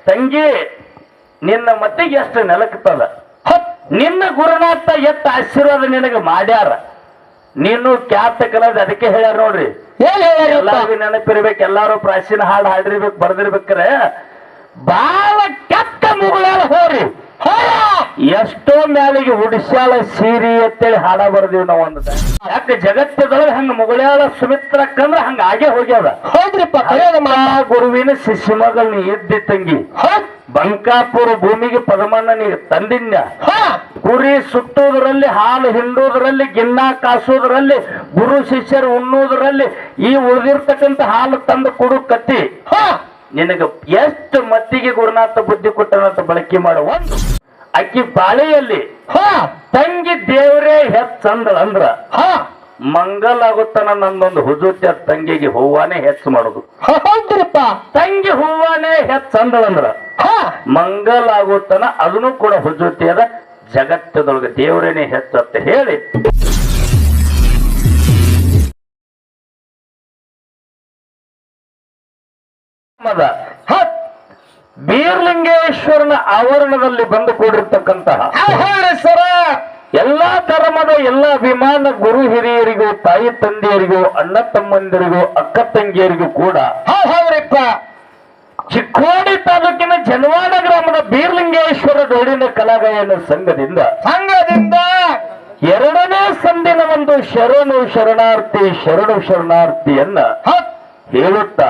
ತಂಗಿ ನಿನ್ನ ಮತ್ತಿಗೆ ಎಷ್ಟು ನೆಲಕ್ತದ ನಿನ್ನ ಗುರುನಾಥ ಎತ್ತ ಆಶೀರ್ವಾದ ನಿನಗೆ ಮಾಡ್ಯಾರ ನೀನು ಖ್ಯಾತ ಕಲದ ಅದಕ್ಕೆ ಹೇಳ್ಯಾರ ನೋಡ್ರಿ ಎಲ್ಲಾರ್ಗು ನೆನಪಿರ್ಬೇಕು ಎಲ್ಲಾರು ಪ್ರಾಚೀನ ಹಾಡು ಹಾಡಿರ್ಬೇಕು ಬರ್ದಿರ್ಬೇಕ್ರೆ ಬಾಳ ಕೆಟ್ಟ ಮುಗುಳಾಳ ಹೋರಿ ಎಷ್ಟೋ ಮ್ಯಾಲಿಗೆ ಉಡಿಸ್ಯಾಳ ಸೀರಿ ಅಂತೇಳಿ ಹಾಡ ಬರ್ದಿವಿ ನಾವು ಒಂದು ಯಾಕೆ ಜಗತ್ತದೊಳಗೆ ಹಂಗ ಮುಗುಳ್ಯಾಳ ಸುಮಿತ್ರಕ್ಕಂದ್ರ ಹಂಗ ಆಗೇ ಹೋಗ್ಯಾವ ಹೌದ್ರಿಪ್ಪ ಗುರುವಿನ ಶಿಷ್ಯ ಮಗಳನ್ನ ಇದ್ದಿ ತಂಗಿ ಬಂಕಾಪುರ ಭೂಮಿಗೆ ಪದಮಣ್ಣ ನೀ ತಂದಿನ್ಯ ಕುರಿ ಸುತ್ತೋದ್ರಲ್ಲಿ ಹಾಲು ಹಿಂಡೋದ್ರಲ್ಲಿ ಗಿನ್ನ ಕಾಸೋದ್ರಲ್ಲಿ ಗುರು ಶಿಷ್ಯರು ಉಣ್ಣೋದ್ರಲ್ಲಿ ಈ ಉಳಿದಿರ್ತಕ್ಕಂಥ ಹಾಲು ತಂದು ಕೊಡು ಕತ್ತಿ ನಿನಗ ಎಷ್ಟು ಮತ್ತಿಗೆ ಗುರುನಾಥ ಬುದ್ಧಿ ಕೊಟ್ಟನಂತ ಬಳಕೆ ಮಾಡ ಒಂದು ಅಕ್ಕಿ ಬಾಳೆಯಲ್ಲಿ ತಂಗಿ ದೇವರೇ ಹೆಚ್ಚಂದ್ರ ಅಂದ್ರ ಮಂಗಲ್ ಆಗುತ್ತಾನ ನಂದೊಂದು ಹುಜುತ್ಯ ತಂಗಿಗೆ ಹೂವಾನೇ ಹೆಚ್ಚು ಮಾಡುದು ತಂಗಿ ಹೂವಾನೇ ಹೆಚ್ಚಂದಳಂದ್ರ ಮಂಗಲ್ ಆಗುತ್ತಾನ ಅದನ್ನು ಕೂಡ ಹುಜುತ್ಯದ ಜಗತ್ತದೊಳಗೆ ದೇವರೇನೆ ಹೆಚ್ಚತ್ತ ಹೇಳಿ ಬೀರ್ಲಿಂಗೇಶ್ವರನ ಆವರಣದಲ್ಲಿ ಬಂದು ಕೂಡಿರ್ತಕ್ಕಂತಹ ಎಲ್ಲಾ ಧರ್ಮದ ಎಲ್ಲಾ ಅಭಿಮಾನ ಗುರು ಹಿರಿಯರಿಗೂ ತಾಯಿ ತಂದೆಯರಿಗೂ ಅಣ್ಣ ತಮ್ಮಂದಿರಿಗೂ ಅಕ್ಕ ತಂಗಿಯರಿಗೂ ಕೂಡ ಚಿಕ್ಕೋಡಿ ತಾಲೂಕಿನ ಜನವಾಡ ಗ್ರಾಮದ ಬೀರ್ಲಿಂಗೇಶ್ವರ ಡೋಳಿನ ಕಲಾಗಾಯನ ಸಂಘದಿಂದ ಎರಡನೇ ಸಂದಿನ ಒಂದು ಶರಣು ಶರಣಾರ್ಥಿಯನ್ನ ಹೇಳುತ್ತಾ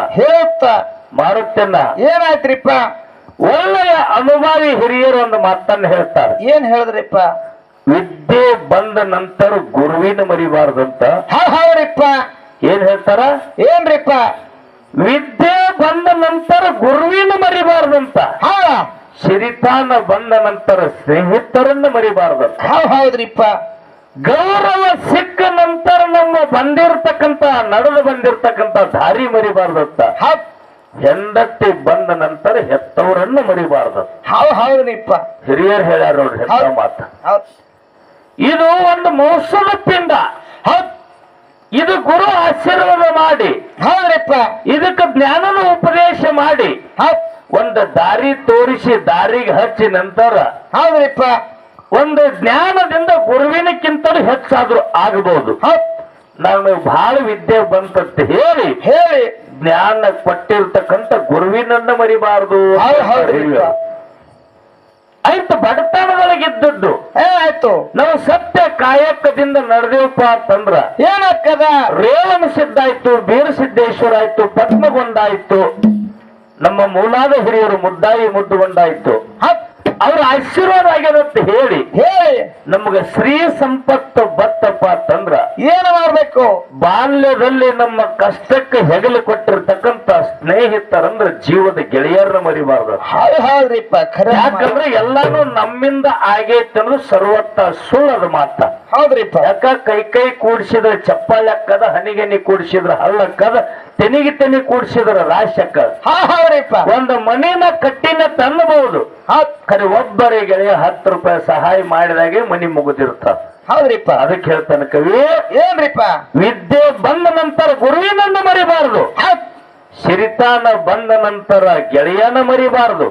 ಮಾರುತ್ತನ್ನ ಏನಾಯ್ತ್ರಿಪ್ಪ ಒಳ್ಳೆಯ ಅನುಭವಿ ಹಿರಿಯರು ಒಂದು ಮಾತನ್ನು ಹೇಳ್ತಾರೆ ಏನ್ ಹೇಳಿದ್ರಿಪ್ಪ ವಿದ್ಯೆ ಬಂದ ನಂತರ ಗುರುವಿನ ಮರಿಬಾರ್ದಂತ ಹೌದ್ರಿಪ್ಪ ಏನ್ ಹೇಳ್ತಾರ ಏನ್ರಿಪ್ಪ ವಿದ್ಯೆ ಬಂದ ನಂತರ ಗುರುವಿನ ಮರಿಬಾರ್ದಂತ ಸಿರಿತಾನ ಬಂದ ನಂತರ ಸ್ನೇಹಿತರನ್ನ ಮರಿಬಾರ್ದಂತ ಹೌದ್ರಿಪ್ಪ ಗೌರವ ಸಿಕ್ಕ ನಂತರ ನಮ್ಮ ನಡೆದು ಬಂದಿರತಕ್ಕಂತ ದಾರಿ ಮರಿಬಾರ್ದಂತ ಹೆಂಡತಿ ಬಂದ ನಂತರ ಹೆತ್ತವರನ್ನ ಮರಿಬಾರ್ದು ಹೌದ್ರಿಪ್ಪ ಹಿರಿಯರು ಹೇಳ್ಯಾರ ನೋಡ್ರಿ ಹೆತ್ತ ಮಾತ ಇದು ಒಂದು ಮೋಸದ ಪಿಂಡ ಇದು ಗುರು ಆಶೀರ್ವಾದ ಮಾಡಿ ಹೌದ್ರಿಪ್ಪ ಇದಕ್ಕೆ ಜ್ಞಾನದ ಉಪದೇಶ ಮಾಡಿ ಒಂದು ದಾರಿ ತೋರಿಸಿ ದಾರಿಗೆ ಹಚ್ಚಿ ನಂತರ ಹೌದ್ರಿಪ್ಪ ಒಂದು ಜ್ಞಾನದಿಂದ ಗುರುವಿನಕ್ಕಿಂತಲೂ ಹೆಚ್ಚಾದ್ರೂ ಆಗಬಹುದು ನಾನು ಬಹಳ ವಿದ್ಯೆ ಬಂತಂತ ಹೇಳಿ ಜ್ಞಾನ ಕೊಟ್ಟಿರ್ತಕ್ಕಂಥ ಗುರುವಿನನ್ನ ಮರಿಬಾರದು ಆಯ್ತು ಬಡತನದೊಳಗಿದ್ದದ್ದು ಆಯ್ತು ನಾವು ಸತ್ಯ ಕಾಯಕದಿಂದ ನಡೆದೇವಪ್ಪ ಅಂತಂದ್ರ ಏನಾಗ್ತದ ರೇವಣ ಸಿದ್ಧ ಆಯ್ತು ಬೀರಸಿದ್ದೇಶ್ವರ ಆಯ್ತು ಪದ್ಮಗೊಂಡಾಯ್ತು ನಮ್ಮ ಮೂಲಾದ ಹಿರಿಯರು ಮುದ್ದಾಯಿ ಮುದ್ದುಗೊಂಡಾಯ್ತು ಅವ್ರ ಆಶೀರ್ವಾದ ಆಗ್ಯದಂತ ಹೇಳಿ ನಮ್ಗ ಶ್ರೀ ಸಂಪತ್ತು ಬತ್ತಪ್ಪ ಅಂತಂದ್ರ ಏನು ಮಾಡ್ಬೇಕು ಬಾಲ್ಯದಲ್ಲಿ ನಮ್ಮ ಕಷ್ಟಕ್ಕೆ ಹೆಗಲು ಕೊಟ್ಟಿರ್ತಕ್ಕಂಥ ಸ್ನೇಹಿತರಂದ್ರ ಜೀವದ ಗೆಳೆಯರನ್ನ ಮರಿಬಾರ್ದು ಹೌದ್ರಿಪ್ಪ ಯಾಕಂದ್ರೆ ಎಲ್ಲಾನು ನಮ್ಮಿಂದ ಆಗೈತೆ ಅನ್ನೋದು ಸರ್ವತ್ತ ಸುಳ್ಳದ ಮಾತ ಹೌದ್ರಿಪ್ಪ ಯಾಕ ಕೈ ಕೂಡಿಸಿದ್ರೆ ಚಪ್ಪಾಳಕ್ಕದ ಹನಿಗನಿ ಕೂಡಿಸಿದ್ರ ಹಳ್ಳಕ್ಕದ ತೆನಿ ಕೂಡಿಸಿದ್ರ ರಾಶಕ್ಕ ಒಂದು ಮನಿನ ಕಟ್ಟಿನ ತನ್ನಬಹುದು ಖರೆ ಒಬ್ಬರೇ ಗೆಳೆಯ 10 ರೂಪಾಯಿ ಸಹಾಯ ಮಾಡಿದಾಗೆ ಮನಿ ಮುಗಿದಿರ್ತ ಹೌದ್ರಿಪ್ಪ ಅದಕ್ಕೆ ಹೇಳ್ತಾನೆ ಕವಿ ಏನ್ರಿಪ್ಪ ವಿದ್ಯೆ ಬಂದ ನಂತರ ಗುರುವಿನನ್ನು ಮರಿಬಾರದು ಸಿರಿತಾನ ಬಂದ ನಂತರ ಗೆಳೆಯನ ಮರಿಬಾರದು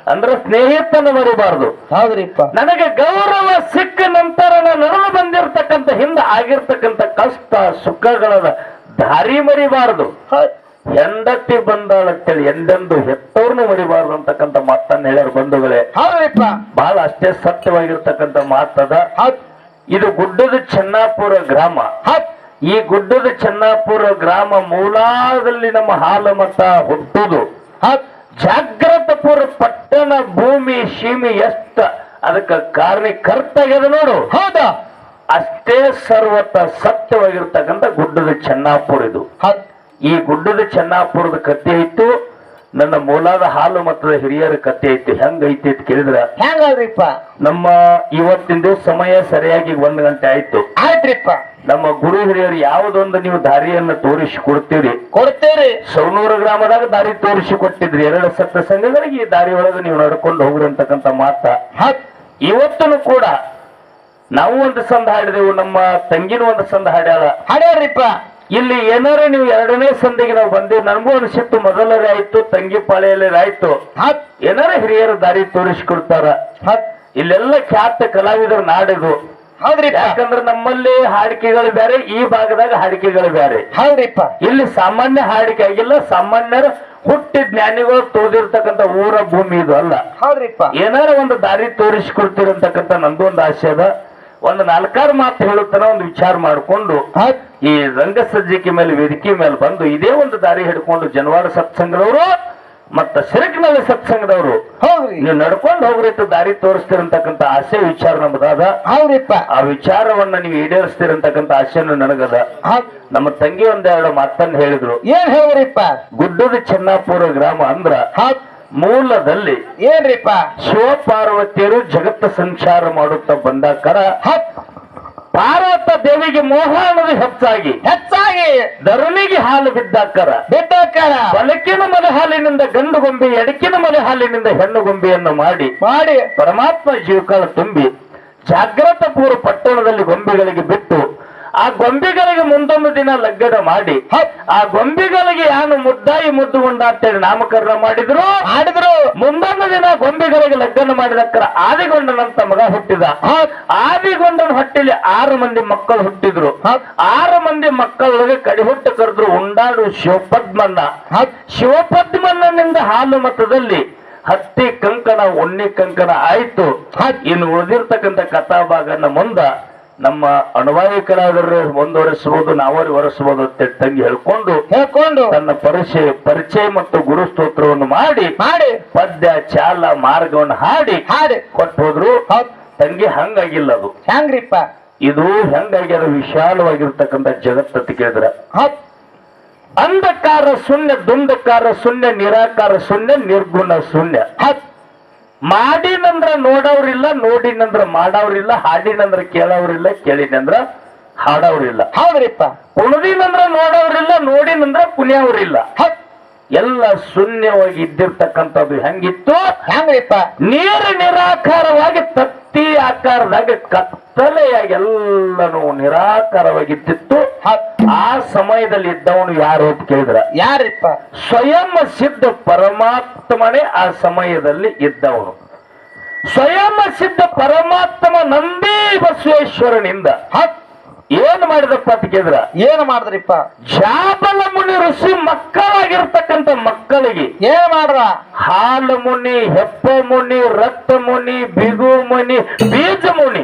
ಅಂದ್ರೆ ಸ್ನೇಹಿತನ ಮರಿಬಾರದು ಹೌದ್ರಿಪ್ಪ ನನಗೆ ಗೌರವ ಸಿಕ್ಕ ನಂತರ ನಡೆದು ಬಂದಿರತಕ್ಕಂಥ ಹಿಂದೆ ಆಗಿರ್ತಕ್ಕಂಥ ಕಷ್ಟ ಸುಖಗಳ ದಾರಿ ಮರಿಬಾರದು ಹೆಂಡತಿ ಬಂದಾಳಂತೇಳಿ ಎಂದೆಂದು ಹೆತ್ತವ್ರನ್ನ ಮರಿಬಾರ್ದು ಅಂತಕ್ಕಂಥ ಮಾತನ್ನ ಹೇಳ್ಯಾರ ಬಂಧುಗಳೇ ಹೌದ್ರಿಪ್ಪ ಬಹಳ ಅಷ್ಟೇ ಸತ್ಯವಾಗಿರ್ತಕ್ಕಂಥ ಮಾತದ ಇದು ಗುಡ್ಡದ ಚೆನ್ನಾಪುರ ಗ್ರಾಮ ಈ ಗುಡ್ಡದ ಚೆನ್ನಾಪುರ ಗ್ರಾಮ ಮೂಲಾದಲ್ಲಿ ನಮ್ಮ ಹಾಲಮತ ಹುಟ್ಟುದು ಜಾಗ್ರತಪುರ ಪಟ್ಟಣ ಭೂಮಿ ಸೀಮೆ ಎಷ್ಟ ಅದಕ್ಕೆ ಕಾರಣಕರ್ತಾಗ್ಯದ ನೋಡು ಹೌದಾ ಅಷ್ಟೇ ಸರ್ವತ ಸತ್ಯವಾಗಿರ್ತಕ್ಕಂಥ ಗುಡ್ಡದ ಚೆನ್ನಾಪುರ ಇದು ಈ ಗುಡ್ಡದ ಚೆನ್ನಾಪುರದ ಕಥೆ ಐತು ನನ್ನ ಮೂಲಾದ ಹಾಲು ಮತದ ಹಿರಿಯರ ಕಥೆ ಐತಿ ಹೆಂಗೈತಿ ಅಂತ ಕೇಳಿದ್ರ ಹೆಂಗ್ರಿಪ್ಪ ನಮ್ಮ ಇವತ್ತಿನ ಸಮಯ ಸರಿಯಾಗಿ 1 ಗಂಟೆ ಆಯ್ತ್ರಿಪ್ಪ ನಮ್ಮ ಗುರು ಹಿರಿಯರು ಯಾವುದೊಂದು ನೀವು ದಾರಿಯನ್ನು ತೋರಿಸಿ ಕೊಡ್ತೀರಿ ಸೌನೂರು ಗ್ರಾಮದಾಗ ದಾರಿ ತೋರಿಸಿ ಕೊಟ್ಟಿದ್ರಿ 2 ಸತ್ತ ಸಂಘಗಳಿಗೆ ಈ ದಾರಿ ಒಳಗೆ ನೀವು ನಡ್ಕೊಂಡು ಹೋಗ್ರಿ ಅಂತಕ್ಕಂಥ ಮಾತ ಇವತ್ತೂ ಕೂಡ ನಾವು ಒಂದು ಸಂದ ಹಾಡಿದೆವು ನಮ್ಮ ತಂಗಿನ ಒಂದು ಸಂದ ಹಾಡ್ಯಾಳ್ರಿಪ್ಪ ಇಲ್ಲಿ ಏನಾರ ನೀವು ಎರಡನೇ ಸಂಧಿಗೆ ನಾವು ಬಂದೇವಿ, ನನಗೂ ಅನಿಸಿತ್ತು ಮೊದಲರೇ ಆಯ್ತು ತಂಗಿ ಪಾಳೆಯಲ್ಲೇ ಆಯ್ತು, ಏನಾರ ಹಿರಿಯರ ದಾರಿ ತೋರಿಸ್ಕೊಡ್ತಾರ. ಇಲ್ಲೆಲ್ಲ ಖ್ಯಾತ ಕಲಾವಿದರ ನಾಡಿದು. ಹೌದ್ರಿ ಯಾಕಂದ್ರೆ ನಮ್ಮಲ್ಲಿ ಹಾಡಿಕೆಗಳು ಬೇರೆ, ಈ ಭಾಗದಾಗ ಹಾಡಿಕೆಗಳು ಬೇರೆ. ಹೌದ್ರಿಪ್ಪ. ಇಲ್ಲಿ ಸಾಮಾನ್ಯ ಹಾಡಿಕೆ ಆಗಿಲ್ಲ, ಸಾಮಾನ್ಯರ ಹುಟ್ಟಿ ಜ್ಞಾನಿಗಳು ತೋದಿರ್ತಕ್ಕಂಥ ಊರ ಭೂಮಿ ಇದು ಅಲ್ಲ. ಹೌದ್ರಿಪ್ಪ. ಏನಾರ ಒಂದು ದಾರಿ ತೋರಿಸ್ಕೊಡ್ತಿರಂತಕ್ಕಂಥ ನಂದು ಒಂದು ಆಸೆ ಅದ. ಒಂದು ನಾಲ್ಕಾರು ಮಾತು ಹೇಳುತ್ತಾನ ಒಂದು ವಿಚಾರ ಮಾಡಿಕೊಂಡು ಈ ರಂಗ ಸಜ್ಜಿಕೆ ಮೇಲೆ ವೇದಿಕೆ ಮೇಲೆ ಬಂದು ಇದೇ ಒಂದು ದಾರಿ ಹಿಡ್ಕೊಂಡು ಜನವಾಡ ಸತ್ಸಂಗದವರು ಮತ್ತ ಸಿರಕ್ನಲ್ಲಿ ಸತ್ಸಂಗದವರು ನೀವು ನಡ್ಕೊಂಡು ಹೋಗ್ರಿತ್ತು ದಾರಿ ತೋರಿಸ್ತಿರಂತಕ್ಕಂಥ ಆಸೆ ವಿಚಾರ ನಮ್ದಾದ. ಹೌದ್ರಿಪ್ಪ. ಆ ವಿಚಾರವನ್ನ ನೀವು ಈಡೇರಿಸ್ತಿರಂತಕ್ಕಂಥ ಆಸೆಯನ್ನು ನನಗದ. ನಮ್ಮ ತಂಗಿ ಒಂದೆರಡು ಮಾತನ್ನ ಹೇಳಿದ್ರು. ಏನ್ ಹೇಳ್ರಿಪ್ಪ? ಗುಡ್ಡದ ಚೆನ್ನಾಪುರ ಗ್ರಾಮ ಅಂದ್ರ ಮೂಲದಲ್ಲಿ ಏನ್ರಿಪ್ಪ? ಶಿವಪಾರ್ವತಿಯರು ಜಗತ್ತ ಸಂಚಾರ ಮಾಡುತ್ತಾ ಬಂದಾಕರ ಪಾರ್ವತ ದೇವಿಗೆ ಮೋಹ ಅನ್ನೋದು ಹೆಚ್ಚಾಗಿ ಧರಣಿಗೆ ಹಾಲು ಬಿದ್ದಾಕರ ಬಲಕಿನ ಮಲೆ ಹಾಲಿನಿಂದ ಗಂಡು ಗೊಂಬೆ, ಎಡಕಿನ ಮಲೆ ಹಾಲಿನಿಂದ ಹೆಣ್ಣು ಗೊಂಬೆಯನ್ನು ಮಾಡಿ ಪರಮಾತ್ಮ ಜೀವಕಾಲ ತುಂಬಿ ಜಾಗ್ರತಪುರ ಪಟ್ಟಣದಲ್ಲಿ ಗೊಂಬೆಗಳಿಗೆ ಬಿಟ್ಟು ಆ ಗೊಂಬೆಗಳಿಗೆ ಮುಂದೊಂದು ದಿನ ಲಗ್ಗಡ ಮಾಡಿ ಆ ಗೊಂಬೆಗಳಿಗೆ ಯಾನು ಮುದ್ದಾಯಿ ಮುದ್ದು ಉಂಡ ಅಂತೇಳಿ ನಾಮಕರಣ ಮಾಡಿದ್ರು. ಮುಂದೊಂದು ದಿನ ಗೊಂಬೆಗಳಿಗೆ ಲಗ್ನ ಮಾಡಿದಕ್ಕರ ಆದಿಗೊಂಡನಂತ ಮಗ ಹುಟ್ಟಿದ. ಆದಿಗೊಂಡನ ಹೊಟ್ಟಿಲಿ 6 ಮಂದಿ ಮಕ್ಕಳು ಹುಟ್ಟಿದ್ರು. 6 ಮಂದಿ ಮಕ್ಕಳಿಗೆ ಕಡಿಹುಟ್ಟು ಕರೆದ್ರು ಉಂಡಾಡು ಶಿವಪದ್ಮನ್ನ. ಶಿವಪದ್ಮನ್ನನಿಂದ ಹಾಲು ಮತದಲ್ಲಿ ಹತ್ತಿ ಕಂಕಣ ಉಣ್ಣಿ ಕಂಕಣ ಆಯ್ತು. ಇನ್ನು ಉಳಿದಿರ್ತಕ್ಕಂಥ ಕಥಾಭಾಗನ ಮುಂದ ನಮ್ಮ ಅನುಭವಿ ಕಲಾವಿದರು ಮುಂದುವರಿಸಬಹುದು, ನಾವೇ ಒರೆಸಬಹುದು ಅಂತ ತಂಗಿ ಹೇಳ್ಕೊಂಡು ತನ್ನ ಪರಿಚಯ ಮತ್ತು ಗುರುಸ್ತೋತ್ರವನ್ನು ಮಾಡಿ ಪದ್ಯ ಚಾಲ ಮಾರ್ಗವನ್ನು ಹಾಡಿ ಕೊಟ್ಟು ಹೋದ್ರು. ತಂಗಿ ಹಂಗಾಗಿಲ್ಲ, ಅದು ಹೆಂಗ್ರಿಪ್ಪ? ಇದು ಹೆಂಗಾಗ್ಯಾರ ವಿಶಾಲವಾಗಿರ್ತಕ್ಕಂಥ ಜಗತ್ತಂತ ಕೇಳಿದ್ರ ಅಂಧಕಾರ ಶೂನ್ಯ, ದುಂಧಕಾರ ಶೂನ್ಯ, ನಿರಾಕಾರ ಶೂನ್ಯ, ನಿರ್ಗುಣ ಶೂನ್ಯ. ಮಾಡಿನಂದ್ರ ನೋಡವ್ರಿಲ್ಲ, ನೋಡಿನಂದ್ರ ಮಾಡವ್ರಿಲ್ಲ, ಹಾಡಿನಂದ್ರ ಕೇಳವ್ರಿಲ್ಲ, ಕೇಳಿನಂದ್ರ ಹಾಡವ್ರಿಲ್ಲ. ಹೌದ್ರಿಪ್ಪ. ಕುಣದಿನಂದ್ರ ನೋಡವ್ರಿಲ್ಲ, ನೋಡಿನಂದ್ರ ಕುಣಿಯವ್ರಿಲ್ಲ. ಎಲ್ಲ ಶೂನ್ಯವಾಗಿ ಇದ್ದಿರ್ತಕ್ಕಂಥದ್ದು ಹೆಂಗಿತ್ತು? ನೀರು ನಿರಾಕಾರವಾಗಿ ತತ್ತಿ ಆಕಾರದಾಗ ಕತ್ತಲೆಯಾಗಿ ಎಲ್ಲನೂ ನಿರಾಕಾರವಾಗಿದ್ದಿತ್ತು. ಆ ಸಮಯದಲ್ಲಿ ಇದ್ದವನು ಯಾರು ಅಂತ ಕೇಳಿದ್ರ ಯಾರಿಪ್ಪ? ಸ್ವಯಂ ಸಿದ್ಧ ಪರಮಾತ್ಮನೇ ಆ ಸಮಯದಲ್ಲಿ ಇದ್ದವನು. ಸ್ವಯಂ ಸಿದ್ಧ ಪರಮಾತ್ಮ ನಂದಿ ಬಸವೇಶ್ವರನಿಂದ ಏನ್ ಮಾಡಿದಪ್ಪ ಅಂತ ಕೇಳಿದ್ರ ಏನ್ ಮಾಡಿದ್ರಿಪ್ಪ? ಜಾಬಲ ಮುನಿ ಋಷಿ ಮಕ್ಕಳಾಗಿರ್ತಕ್ಕಂಥ ಮಕ್ಕಳಿಗೆ ಏನ್ ಮಾಡ್ರ? ಹಾಲು ಮುನಿ, ಹೆಪ್ಪ ಮುನಿ, ರಕ್ತ ಮುನಿ, ಬಿಗು ಮುನಿ, ಬೀಜ ಮುನಿ,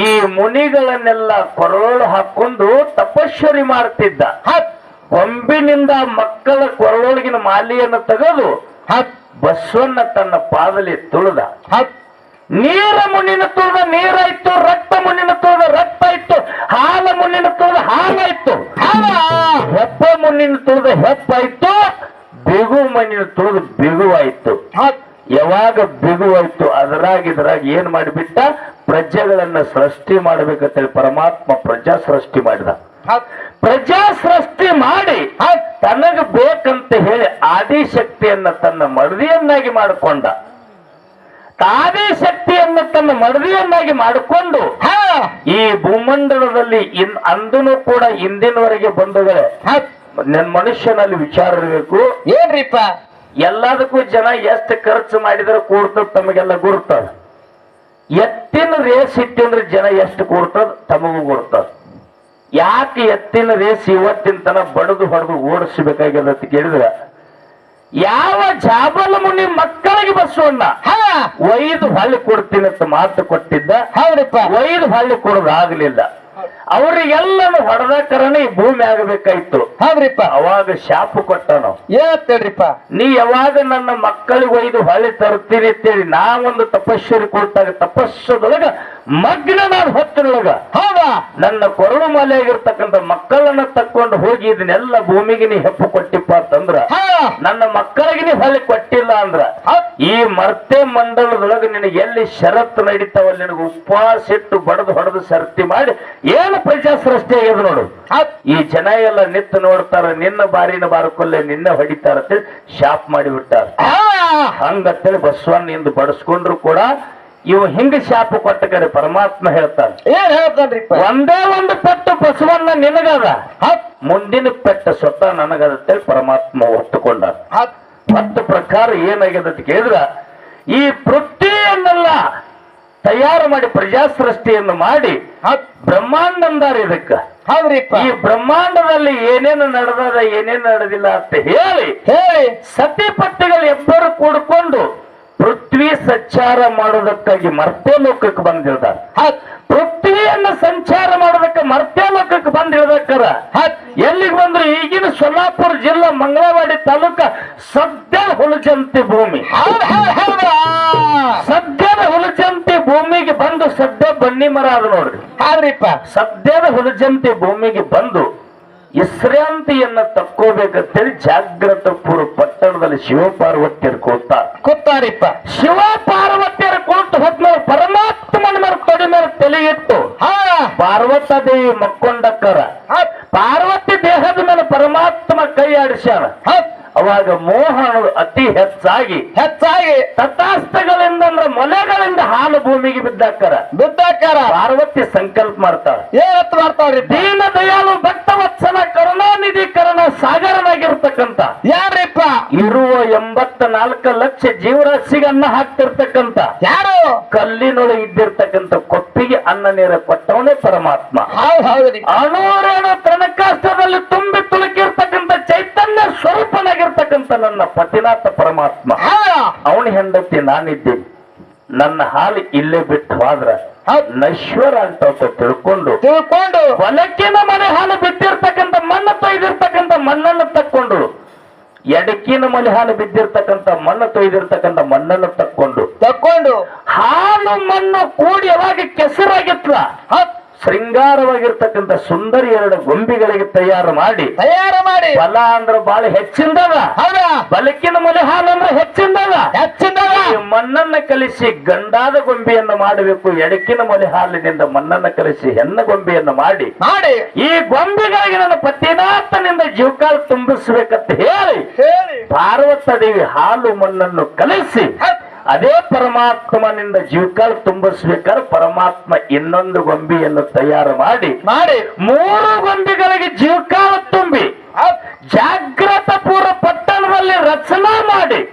ಈ ಮುನಿಗಳನ್ನೆಲ್ಲ ಕೊರಳು ಹಾಕೊಂಡು ತಪಶ್ವರಿ ಮಾಡ್ತಿದ್ದ. ಕೊಂಬಿನಿಂದ ಮಕ್ಕಳ ಕೊರಳೊಳಗಿನ ಮಾಲಿಯನ್ನು ತೆಗೆದು ಬಸವನ್ನ ತನ್ನ ಪಾದಲಿ ತುಳಿದ. ನೀರ ಮುನಿನ ತುಳಿದ ನೀರಾಯ್ತು, ರಕ್ತ ಮುನಿನ ತುಳಿದ ರಕ್ತ ಆಯ್ತು, ಹಾಲ ಮುನಿನ ತುಳಿದ ಹಾಲಾಯ್ತು, ಹೆಪ್ಪ ಮುನಿನ ತುಳಿದ ಹೆಪ್ಪಾಯ್ತು, ಬಿಗು ಮಣ್ಣಿನ ತುಳಿದು ಬಿಗುವಾಯ್ತು. ಯಾವಾಗ ಬಿಗುವಾಯ್ತು ಇದ್ರಾಗ ಏನ್ ಮಾಡಿಬಿಟ್ಟ? ಪ್ರಜೆಗಳನ್ನ ಸೃಷ್ಟಿ ಮಾಡ್ಬೇಕಂತೇಳಿ ಪರಮಾತ್ಮ ಪ್ರಜಾ ಸೃಷ್ಟಿ ಮಾಡಿದ. ಪ್ರಜಾ ಸೃಷ್ಟಿ ಮಾಡಿ ತನಗ ಬೇಕಂತ ಹೇಳಿ ಆದಿಶಕ್ತಿಯನ್ನ ತನ್ನ ಮಡದಿಯನ್ನಾಗಿ ಮಾಡಿಕೊಂಡ. ಆದಿಶಕ್ತಿಯನ್ನು ತನ್ನ ಮಡದಿಯನ್ನಾಗಿ ಮಾಡಿಕೊಂಡು ಈ ಭೂಮಂಡಲದಲ್ಲಿ ಅಂದನೂ ಕೂಡ ಇಂದಿನವರೆಗೆ ಬಂಧುಗಳೇ ನನ್ನ ಮನುಷ್ಯನಲ್ಲಿ ವಿಚಾರ ಇರಬೇಕು. ಏನ್ರಿಪ್ಪ? ಎಲ್ಲದಕ್ಕೂ ಜನ ಎಷ್ಟು ಖರ್ಚು ಮಾಡಿದ್ರೆ ಕೂಡ್ತದ ತಮಗೆಲ್ಲ ಗುರ್ತದ. ಎತ್ತಿನ ರೇಸ್ ಇಟ್ಟಂದ್ರೆ ಜನ ಎಷ್ಟು ಕೂಡ್ತದ ತಮಗೂ ಗುರ್ತದ. ಯಾಕೆ ಎತ್ತಿನ ರೇಸ್ ಇವತ್ತಿನ ತನ ಬಡದು ಹೊಡೆದು ಓಡಿಸಬೇಕಾಗ್ಯದ ಅಂತ ಕೇಳಿದ್ರ ಯಾವ ಜಾಬಲ ಮುನಿ ಮಕ್ಕಳಿಗೆ ಬಸವಣ್ಣ ಒಯ್ದು ಹೊಳ್ಳಿ ಕೊಡ್ತೀನಿ ಅಂತ ಮಾತು ಕೊಟ್ಟಿದ್ದ. ಹೌದಪ್ಪ, ಒಯ್ದು ಹೊಳ್ಳಿ ಕೊಡೋದಾಗ್ಲಿಲ್ಲ. ಅವ್ರಿಗೆಲ್ಲನು ಹೊಡೆದಕರಣ ಈ ಭೂಮಿ ಆಗಬೇಕಾಯ್ತು. ಹೌದ್ರಿಪ್ಪ. ಅವಾಗ ಶಾಪ ಕೊಟ್ಟ ನಾವು ಹೇಳ್ರಿಪ್ಪ, ನೀ ಯಾವಾಗ ನನ್ನ ಮಕ್ಕಳಿಗೆ ಒಯ್ದು ಹೊಳ್ಳಿ ತರ್ತೀನಿ ಅಂತೇಳಿ ನಾವೊಂದು ತಪಶ್ವರಿ ಕೊಡ್ತಾಗ ತಪಸ್ಸದೊಳಗ ಮಗ್ನ ನಾನು ಹೊತ್ತಿನೊಳಗ ಹೌದಾ ನನ್ನ ಕೊರಳು ಮಾಲೆ ಆಗಿರ್ತಕ್ಕಂಥ ಮಕ್ಕಳನ್ನ ತಕ್ಕೊಂಡು ಹೋಗಿ ಇದನ್ನೆಲ್ಲ ಭೂಮಿಗೆ ನೀ ಹೆಪ್ಪು ಕೊಟ್ಟಿಪ್ಪ ಅಂತಂದ್ರ ನನ್ನ ಮಕ್ಕಳಿಗೆ ನೀ ಹೊಳ್ಳಿ ಕೊಟ್ಟಿಲ್ಲ ಅಂದ್ರ ಈ ಮರ್ತೆ ಮಂಡಲದೊಳಗ ನಿನಗೆ ಎಲ್ಲಿ ಷರತ್ತು ನಡೀತಾವಲ್ಲಿ ನಿನಗೆ ಉಪವಾಸ ಇಟ್ಟು ಬಡದು ಹೊಡೆದು ಸರ್ತಿ ಮಾಡಿ ಏನು ಪ್ರಜಾ ಸೃಷ್ಟಿ ಆಗ್ಯದ ನೋಡು. ಈ ಜನ ಎಲ್ಲ ನಿತ್ತು ನೋಡ್ತಾರ, ನಿನ್ನ ಬಾರಿನ ಬಾರಕೊಲ್ಲೆ ನಿನ್ನ ಹೊಡಿತಾರ ಅಂತೇಳಿ ಶಾಪ್ ಮಾಡಿ ಬಿಟ್ಟಾರ. ಹಂಗಂತೇಳಿ ಬಸವಣ್ಣ ಇಂದು ಬಡಿಸ್ಕೊಂಡ್ರು ಕೂಡ ಇವ ಹಿಂಗ ಶಾಪ ಕೊಟ್ಟ ಕಡೆ ಪರಮಾತ್ಮ ಹೇಳ್ತಾನೆ, ಏನ್ ಹೇಳ್ತಾನ್ರಿಪ್ಪ? ಒಂದೇ ಒಂದು ಪೆಟ್ಟು ಬಸವಣ್ಣ ನಿನಗದ, ಮುಂದಿನ ಪೆಟ್ಟು ಸ್ವತಃ ನನಗದಂತೇಳಿ ಪರಮಾತ್ಮ ಒತ್ತುಕೊಂಡ. ಮತ್ತು ಪ್ರಕಾರ ಏನಾಗಿದೆ ಅಂತ ಕೇಳಿದ್ರ, ಈ ಪೃಥ್ವಿಯನ್ನೆಲ್ಲ ತಯಾರು ಮಾಡಿ ಪ್ರಜಾ ಸೃಷ್ಟಿಯನ್ನು ಮಾಡಿ ಬ್ರಹ್ಮಾಂಡಂದಾರ ಇದಕ್ಕ. ಹೌದ್ರಿಪ್ಪ. ಈ ಬ್ರಹ್ಮಾಂಡದಲ್ಲಿ ಏನೇನು ನಡೆದದ ಏನೇನು ನಡೆದಿಲ್ಲ ಅಂತ ಹೇಳಿ ಸತಿಪತಿಗಳು ಎಬ್ಬರು ಕೂಡ್ಕೊಂಡು ಪೃಥ್ವಿ ಸಂಚಾರ ಮಾಡೋದಕ್ಕಾಗಿ ಮರ್ತ್ಯಲೋಕಕ್ಕೆ ಬಂದಿರ್ತಾರೆ. ಪೃಥ್ವಿಯನ್ನು ಸಂಚಾರ ಮಾಡೋದಕ್ಕೆ ಮರ್ತ್ಯಲೋಕಕ್ಕೆ ಬಂದಿರ್ಬೇಕಾರ ಎಲ್ಲಿಗೆ ಬಂದ್ರು? ಈಗಿನ ಸೊಲ್ಲಾಪುರ ಜಿಲ್ಲಾ ಮಂಗಳವಾಡಿ ತಾಲೂಕ ಸದ್ಯದ ಹುಲಜಂತಿ ಭೂಮಿ. ಸದ್ಯದ ಹುಲಜಂತಿ ಭೂಮಿಗೆ ಬಂದು, ಸದ್ಯ ಬನ್ನಿ ಮರ ಅದು ನೋಡ್ರಿ. ಹೌದ್ರಿಪ್ಪ. ಸದ್ಯದ ಹುಲಜಂತಿ ಭೂಮಿಗೆ ಬಂದು ವಿಶ್ರಾಂತಿಯನ್ನ ತಕ್ಕೋಬೇಕಂತೇಳಿ ಜಾಗ್ರತ ಪೂರ್ವ ಪಟ್ಟಣದಲ್ಲಿ ಶಿವಪಾರ್ವತಿಯರು ಕೂತಾರಿಪ್ಪ. ಶಿವ ಪಾರ್ವತಿಯರು ಕೂತು ಹೋದ್ಮೇಲೆ ಪರಮಾತ್ಮನ ಮೇಲೆ ತೊಡೆ ಮೇಲೆ ತಲೆ ಇಟ್ಟು ಪಾರ್ವತಾದೇವಿ ಮಕ್ಕೊಂಡಕ್ಕರ. ಪಾರ್ವತಿ ದೇಹದ ಮೇಲೆ ಪರಮಾತ್ಮ ಕೈ ಆಡಿಸ್ಯಾರ. ಅವಾಗ ಮೋಹ ಅತಿ ಹೆಚ್ಚಾಗಿ ತಥಾಸ್ತಗಳಿಂದ ಅಂದ್ರೆ ಮೊಲೆಗಳಿಂದ ಹಾಲು ಭೂಮಿಗೆ ಬಿದ್ದಾಕಾರ. ಪಾರ್ವತಿ ಸಂಕಲ್ಪ ಮಾಡ್ತಾಳ, ಏನತ್ ಮಾಡ್ತಾವ್ರಿ? ದೀನ ದಯಾಳು ಭಕ್ತ ವತ್ಸಲ ಕರುಣಾನಿಧಿ ಕರುಣ ಸಾಗರನಾಗಿರ್ತಕ್ಕಂಥ ಯಾರಿಪ್ಪ? ಇರುವ 84 ಲಕ್ಷ ಜೀವರಾಶಿಗೆ ಅನ್ನ ಹಾಕ್ತಿರ್ತಕ್ಕಂಥ ಯಾರು? ಕಲ್ಲಿನೊಳಗೆ ಇದ್ದಿರ್ತಕ್ಕಂಥ ಕೊಪ್ಪಿಗೆ ಅನ್ನ ನೀರ ಕೊಟ್ಟವನೇ ಪರಮಾತ್ಮ. ಹೌದ್ರಿ. ಅಣುರೇಣ ತನಕಾಷ್ಟದಲ್ಲಿ ತುಂಬಿ ತುಳುಕಿರ್ತಕ್ಕಂಥ ಚೈತನ್ಯ ಸ್ವರೂಪನಾಗಿರ್ತಕ್ಕಂಥ ನನ್ನ ಪತಿನಾಥ ಪರಮಾತ್ಮ. ಅವನ ಹೆಂಡತಿ ನಾನಿದ್ದೀನಿ, ನನ್ನ ಹಾಲು ಇಲ್ಲೇ ಬಿಟ್ಟು ಹೋದ್ರ ನಶ್ವರ ಅಂತ ತಿಳ್ಕೊಂಡು ಹೊಲಕ್ಕಿನ ಮನೆ ಹಾಲು ಬಿದ್ದಿರ್ತಕ್ಕಂಥ ಮಣ್ಣು ತೊಯ್ದಿರ್ತಕ್ಕಂಥ ಮಣ್ಣನ್ನು ತಕ್ಕೊಂಡು, ಎಡಕಿನ ಮನೆ ಹಾಲು ಬಿದ್ದಿರ್ತಕ್ಕಂಥ ಮಣ್ಣು ತೊಯ್ದಿರ್ತಕ್ಕಂಥ ಮಣ್ಣನ್ನು ತಕ್ಕೊಂಡು ಹಾಲು ಮಣ್ಣು ಕೂಡಿ ಯಾವಾಗ ಕೆಸರಾಗಿತ್ಲ ಶೃಂಗಾರವಾಗಿರ್ತಕ್ಕಂಥ ಸುಂದರಿ 2 ಗೊಂಬಿಗಳಿಗೆ ತಯಾರು ಮಾಡಿ ಬಲ ಅಂದ್ರೆ ಬಹಳ ಹೆಚ್ಚಿಂದದ, ಬಲಕಿನ ಮಲೆ ಹಾಲು ಅಂದ್ರೆ ಹೆಚ್ಚಿಂದದ. ಮಣ್ಣನ್ನ ಕಲಿಸಿ ಗಂಡಾದ ಗೊಂಬೆಯನ್ನು ಮಾಡಬೇಕು, ಎಡಕಿನ ಮಲೆ ಹಾಲಿನಿಂದ ಮಣ್ಣನ್ನ ಕಲಿಸಿ ಹೆಣ್ಣ ಗೊಂಬೆಯನ್ನು ಮಾಡಿ ಈ ಗೊಂಬೆಗಳಿಗೆ ನನ್ನ ಪತಿನಾಥನಿಂದ ಜೀವಕಾಲ ತುಂಬಿಸ್ಬೇಕಂತ ಹೇಳಿ ಪಾರ್ವತಾದೇವಿ ಹಾಲು ಮಣ್ಣನ್ನು ಕಲಿಸಿ ಅದೇ ಪರಮಾತ್ಮನಿಂದ ಜೀವಕಾಲ ತುಂಬಿಸ್ಬೇಕಾದ್ರೆ ಪರಮಾತ್ಮ ಇನ್ನೊಂದು ಗೊಂಬೆಯನ್ನು ತಯಾರು ಮಾಡಿ 3 ಗೊಂಬೆಗಳಿಗೆ ಜೀವಕಾಲ ತುಂಬಿ ಜಾಗ್ರತ ಪೂರ್ವ ಪಟ್ಟಣದಲ್ಲಿ ರಚನಾ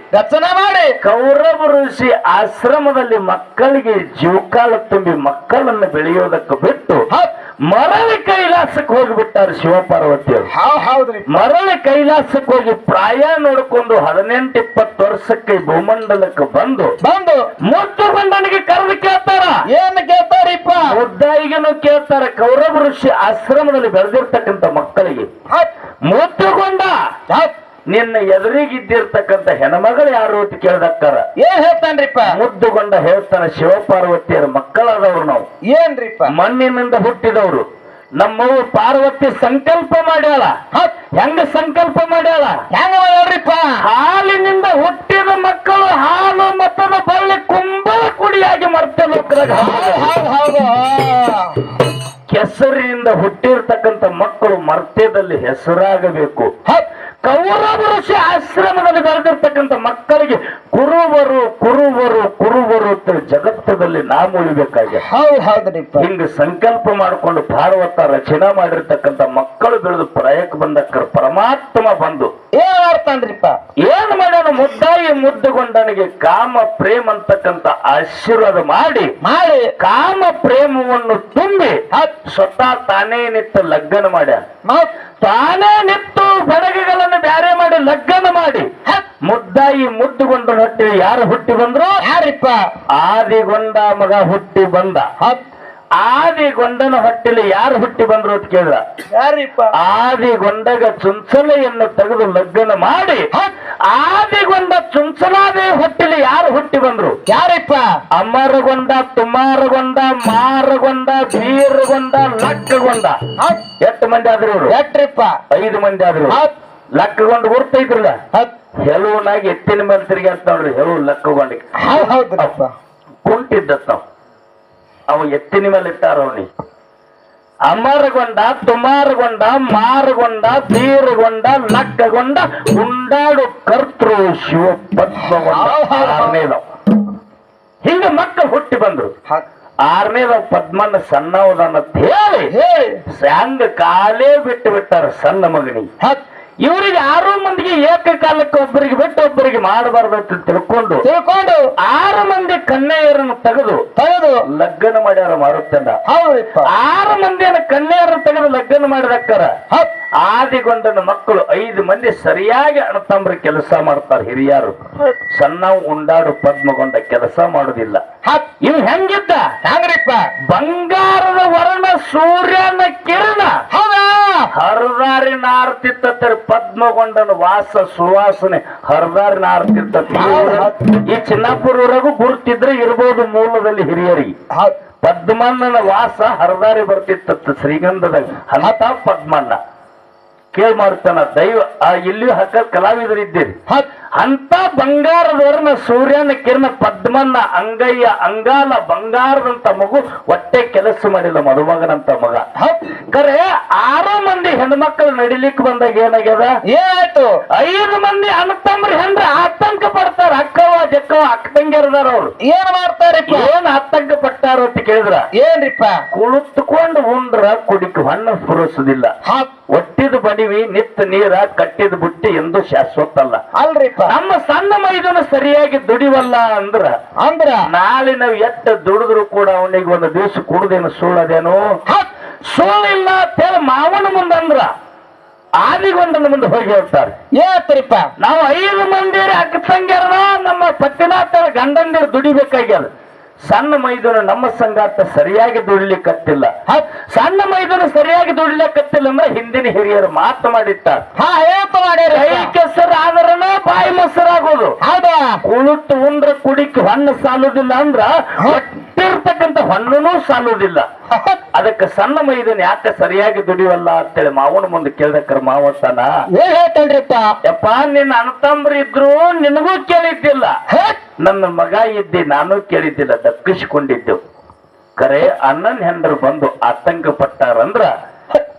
ಮಾಡಿ ಕೌರವ ಋಷಿ ಆಶ್ರಮದಲ್ಲಿ ಮಕ್ಕಳಿಗೆ ಜೀವಕಾಲ ತುಂಬಿ ಮಕ್ಕಳನ್ನು ಬೆಳೆಯೋದಕ್ಕೆ ಬಿಟ್ಟು ಮರಳಿ ಕೈಲಾಸಕ್ಕೆ ಹೋಗಿಬಿಟ್ಟಾರೆ ಶಿವಪಾರ್ವತಿಯವರು. ಮರಳಿ ಕೈಲಾಸಕ್ಕೆ ಹೋಗಿ ಪ್ರಾಯ ನೋಡಿಕೊಂಡು 18-20 ವರ್ಷಕ್ಕೆ ಭೂಮಂಡಲಕ್ಕೆ ಬಂದು ಮುದ್ದು ಗಂಡನಿಗೆ ಕರೆದು ಕೇಳ್ತಾರ. ಏನ್ ಕೇಳ್ತಾರಿಪ್ಪ? ಮುದ್ದಾಯಿಗನು ಕೇಳ್ತಾರ. ಕೌರವ ಋಷಿ ಆಶ್ರಮದಲ್ಲಿ ಬೆಳೆದಿರ್ತಕ್ಕಂಥ ಮಕ್ಕಳಿಗೆ ಮುದ್ದುಗೊಂಡ ನಿನ್ನ ಎದುರಿಗಿದ್ದಿರ್ತಕ್ಕಂಥ ಹೆಣ್ಮಗಳು ಯಾರು ಅಂತ ಕೇಳ್ದಕ್ಕಾರ. ಏನ್ ಹೇಳ್ತಾನ್ರಿಪ್ಪ? ಮುದ್ದುಗೊಂಡ ಹೇಳ್ತಾನೆ, ಶಿವಪಾರ್ವತಿಯರ ಮಕ್ಕಳಾದವ್ರು ನಾವು. ಏನ್ರಿಪ್ಪ? ಮಣ್ಣಿನಿಂದ ಹುಟ್ಟಿದವರು. ನಮ್ಮವು ಪಾರ್ವತಿ ಸಂಕಲ್ಪ ಮಾಡ್ಯಾಳ. ಹೆಂಗ ಸಂಕಲ್ಪ ಮಾಡ್ಯಾಳ? ಹೆಂಗ ಮಾಡ್ಯಾಳ್ರಿಪ್ಪ? ಹಾಲಿನಿಂದ ಹುಟ್ಟಿದ ಮಕ್ಕಳು ಹಾಲು ಮತದ ಬಳ್ಳಿ ಕುಂಬ ಕುಡಿಯಾಗಿ ಮರ್ತಲೋಕರಾಗ ಕೆಸರಿನಿಂದ ಹುಟ್ಟಿರ್ತಕ್ಕಂಥ ಮಕ್ಕಳು ಮರ್ತ್ಯದಲ್ಲಿ ಹೆಸರಾಗಬೇಕು. ಕೌರವ ಋಷಿ ಆಶ್ರಮದಲ್ಲಿ ಬೆಳೆದಿರ್ತಕ್ಕಂಥ ಮಕ್ಕಳಿಗೆ ಕುರುವರು ಕುರುವರು ಕುರುವರು ಅಂತ ಜಗತ್ತದಲ್ಲಿ ನಾಮ ಉಳಿಬೇಕಾಗಿದೆ. ಹಿಂಗ ಸಂಕಲ್ಪ ಮಾಡಿಕೊಂಡು ಭಾರವತ ರಚನೆ ಮಾಡಿರ್ತಕ್ಕಂಥ ಮಕ್ಕಳು ಬೆಳೆದು ಪ್ರಯಕ್ಕೆ ಬಂದಕ್ಕ ಪರಮಾತ್ಮ ಬಂದು ಏನ್ ಮಾಡ್ತಾನ್ರಿಪ್ಪ? ಏನ್ ಮಾಡ್ಯಾನ? ಮುದ್ದಾಯಿ ಮುದ್ದುಗೊಂಡನಿಗೆ ಕಾಮ ಪ್ರೇಮ ಅಂತಕ್ಕಂಥ ಆಶೀರ್ವಾದ ಮಾಡಿ ಕಾಮ ಪ್ರೇಮವನ್ನು ತುಂಬಿ ಸ್ವತಃ ತಾನೇ ನಿತ್ತು ಲಗ್ನ ಮಾಡ್ಯಾನ. ತಾನೇ ನಿತ್ತು ಬಡಗಿಗಳನ್ನು ಬ್ಯಾರೆ ಮಾಡಿ ಲಗ್ನ ಮಾಡಿ ಮುದ್ದಾಯಿ ಮುದ್ದುಗೊಂಡ ಹೊಟ್ಟೆ ಯಾರು ಹುಟ್ಟಿ ಬಂದ್ರು? ಯಾರಿಪ್ಪ? ಆದಿಗೊಂಡ ಮಗ ಹುಟ್ಟಿ ಬಂದ. ಆದಿಗೊಂಡನ ಹೊಟ್ಟೆಲಿ ಯಾರು ಹುಟ್ಟಿ ಬಂದ್ರು ಅಂತ ಕೇಳಿದ. ಯಾರಿಪ್ಪ? ಆದಿಗೊಂಡಗ ಚುಂಚಲೆಯನ್ನು ತೆಗೆದು ಲಗ್ನ ಮಾಡಿ ಆದಿಗೊಂಡ ಚುಂಚಲಾದೇವಿ ಹೊಟ್ಟೆಲಿ ಯಾರು ಹುಟ್ಟಿ ಬಂದ್ರು? ಯಾರಿಪ್ಪ? ಅಮರಗೊಂಡ, ತುಮಾರಗೊಂಡ, ಮಾರಗೊಂಡ, ಬೀರಗೊಂಡ, ಲಕ್ಕಗೊಂಡ. ಎಷ್ಟು ಮಂದಿ ಆದ್ರು ಇವರು? ಎಟ್ರಿಪ್ಪ? 5 ಮಂದಿ ಆದ್ರು. ಲಕ್ಕಗೊಂಡು ಗುರ್ತೈತ್ರಲ್ಲ, ಹೆಲುವನಾಗಿ ಎತ್ತಿನ ಮೇಲೆ ತಿರುಗಿ ಅಂತ ನೋಡ್ರಿ. ಹೆಲುವು ಲಕ್ಕಗೊಂಡಿಗೆ ಕುಂಟಿದ್ದ ಅವ ಎತ್ತಿನ ಮೇಲೆ ಇಟ್ಟಾರ ಅವನಿ. ಅಮರಗೊಂಡ, ತುಮಾರಗೊಂಡ, ಮಾರಗೊಂಡ, ಬೀರಗೊಂಡ, ಲಕ್ಕಗೊಂಡ, ಉಂಡಾಡು ಕರ್ತೃ ಶಿವ ಪದ್ಮಗೊಂಡ. ಹಿಂಗ ಮಕ್ಕಳು ಹುಟ್ಟಿ ಬಂದ್ರು. ಹೌದ್. ಆರನೇದ ಪದ್ಮಣ್ಣ ಸಣ್ಣವದನ್ನಂತ ಹೇಳಿ ಹೇಳಿ ಹಂಗ ಕಾಲೇ ಬಿಟ್ಟು ಬಿಟ್ಟಾರ ಸಣ್ಣ ಮಗನಿಗೆ. ಹೌದ್. ಇವ್ರಿಗೆ 6 ಮಂದಿಗೆ ಏಕಕಾಲಕ್ಕೆ ಒಬ್ಬರಿಗೆ ಬಿಟ್ಟು ಒಬ್ಬರಿಗೆ ಮಾಡಬಾರ್ದು ಅಂತ ತಿಳ್ಕೊಂಡು ತಿಳ್ಕೊಂಡು 6 ಮಂದಿ ಕನ್ಯೆಯರನ್ನು ತೆಗೆದು ಲಗ್ನ ಮಾಡ್ಯಾರ ಮಾರುತ್ತಂಡ. ಹೌದ್ರಿಪ್ಪ. 6 ಮಂದಿಯನ್ನು ಕನ್ಯೆಯರನ್ನು ತೆಗೆದು ಲಗ್ನ ಮಾಡಿದಕ್ಕಾರ ಆದಿಗೊಂಡನ ಮಕ್ಕಳು 5 ಮಂದಿ ಸರಿಯಾಗಿ ಅಣ್ಣತಮ್ಮರ ಕೆಲಸ ಮಾಡ್ತಾರೆ. ಹಿರಿಯರು ಸಣ್ಣ ಉಂಡಾಡು ಪದ್ಮಗೊಂಡ ಕೆಲಸ ಮಾಡುದಿಲ್ಲ. ಇವ್ ಹೆಂಗಿದ್ದ ಹಂಗ್ರಿಪ್ಪ. ಬಂಗಾರದ ವರ್ಣ ಸೂರ್ಯನ ಕಿರಣ ಹರದಾರಿ ನಾರ್ತಿತ್ತ ಪದ್ಮಗೊಂಡನ ವಾಸ ಸುವಾಸನೆ ಹರದಾರಿ ನಾರ್ತಿತ್ತ. ಈ ಚಿನ್ನಾಪುರವರೆಗೂ ಗುರುತಿದ್ರೆ ಇರ್ಬೋದು ಮೂಲದಲ್ಲಿ ಹಿರಿಯರಿಗೆ. ಪದ್ಮಣ್ಣನ ವಾಸ ಹರದಾರಿ ಬರ್ತಿತ್ತ ಶ್ರೀಗಂಧದಾಗ. ಅಂತ ಪದ್ಮಣ್ಣ ಕೇಳ್ ಮಾಡ್ತಾನ ದೈವ ಇಲ್ಲಿಯೂ ಹಕ್ಕ ಕಲಾವಿದರಿದ್ದೀರಿ. ಅಂತ ಬಂಗಾರದವರನ್ನ ಸೂರ್ಯನ ಕಿರಣ ಪದ್ಮಣ್ಣ ಅಂಗಯ್ಯ ಅಂಗಾಲ ಬಂಗಾರದಂತ ಮಗು ಹೊಟ್ಟೆ ಕೆಲಸ ಮಾಡಿಲ್ಲ ಮದುಮಗನಂತ ಮಗ. ಕರೆ 6 ಮಂದಿ ಹೆಣ್ಮಕ್ಳು ನಡಿಲಿಕ್ಕೆ ಬಂದಾಗ ಏನಾಗ್ಯದ ಏನಾಯ್ತು? 5 ಮಂದಿ ಅಣ್ಣತಮ್ಮರಿ ಹೆಂಡ್ರ ಆತಂಕ ಪಡ್ತಾರ. ಅಕ್ಕವ ಜಕ್ಕವ ಅಕ್ಕ ತಂಗಿಯರದಾರ ಅವ್ರು ಏನ್ ಮಾಡ್ತಾರಿಪ್ಪ? ಏನ್ ಆತಂಕ ಪಟ್ಟಾರ ಅಂತ ಕೇಳಿದ್ರ ಏನ್ರಿಪ್ಪ? ಕುಳಿತುಕೊಂಡು ಉಂಡ್ರ ಕುಡಿಕ ಹಣ್ಣು ಪುರಿಸುದಿಲ್ಲ. ಒಟ್ಟಿದ ಬಡಿವಿ ನಿತ್ತ ನೀರ ಕಟ್ಟಿದ ಬುಟ್ಟಿ ಎಂದು ಶಾಶ್ವತ ಅಲ್ಲ ಅಲ್ರಿಪ್ಪ. ನಮ್ಮ ಸಣ್ಣ ಮೈದನ ಸರಿಯಾಗಿ ದುಡಿವಲ್ಲ ಅಂದ್ರ ನಾಳೆ ನಾವು ಎಟ್ಟ ದುಡಿದ್ರು ಕೂಡ ಅವನಿಗೆ ಒಂದು ದಿವಸ ಕುಡ್ದೇನು ಸುಳ್ಳದೇನು ಸುಳ್ಳಿಲ್ಲ ಅಂತೇಳಿ ಮಾವನ ಮುಂದೆ ಅಂದ್ರ ಆದಿಗೊಂಡನ ಮುಂದೆ ಹೋಗಿ ಹೇಳ್ತಾರೆ. ಏತ್ರಿಪ್ಪ? ನಾವು 5 ಮಂದಿ ಅಕ್ಕ ತಂಗಿಯರ ನಮ್ಮ ಪತ್ತಿನಾಥ ಗಂಡಂದಿರು ದುಡಿಬೇಕಾಗ್ಯದ. ಸಣ್ಣ ಮೈದನ ನಮ್ಮ ಸಂಗಾಟ ಸರಿಯಾಗಿ ದುಡಿಲಿಕ್ಕತ್ತಿಲ್ಲ. ಸಣ್ಣ ಮೈದನ ಸರಿಯಾಗಿ ದುಡಿಲಿಕ್ಕತ್ತಿಲ್ಲ ಅಂದ್ರೆ ಹಿಂದಿನ ಹಿರಿಯರು ಮಾತು ಮಾಡಿಟ್ಟಾರ. ಕೈ ಕೆಸರು ಆದರನ ಬಾಯಿ ಮೊಸರಾಗೋದು. ಹೌದಾ? ಕುಳಿತು ಉಂಡ್ರ ಕುಡಿಕ್ ಹಣ್ಣು ಸಾಲುದಿಲ್ಲ ಅಂದ್ರ ಹೊಟ್ಟಿರ್ತಕ್ಕಂಥ ಹಣ್ಣುನೂ ಸಾಲುದಿಲ್ಲ. ಅದಕ್ಕೆ ಸಣ್ಣ ಮೈದನ ಯಾಕೆ ಸರಿಯಾಗಿ ದುಡಿವಲ್ಲ ಅಂತೇಳಿ ಮಾವನ ಮುಂದೆ ಕೇಳ್ದಕ್ರ ಮಾವತ್ತಾನ ಏನ್ ಹೇಳ್ತೇನ್ರಿಪ್ಪ? ಯಪ್ಪ ನಿನ್ನ ಅಣ್ಣತಮ್ಮರು ಇದ್ರು ನಿನಗೂ ಕೇಳಿದ್ದಿಲ್ಲ, ನನ್ನ ಮಗ ಇದ್ದಿ ನಾನು ಕೇಳಿದ್ದಿಲ್ಲ, ದಕ್ಕಿಸಿಕೊಂಡಿದ್ದು. ಕರೆ ಅಣ್ಣನ ಹೆಂಡರು ಬಂದು ಆತಂಕ ಪಟ್ಟಾರಂದ್ರ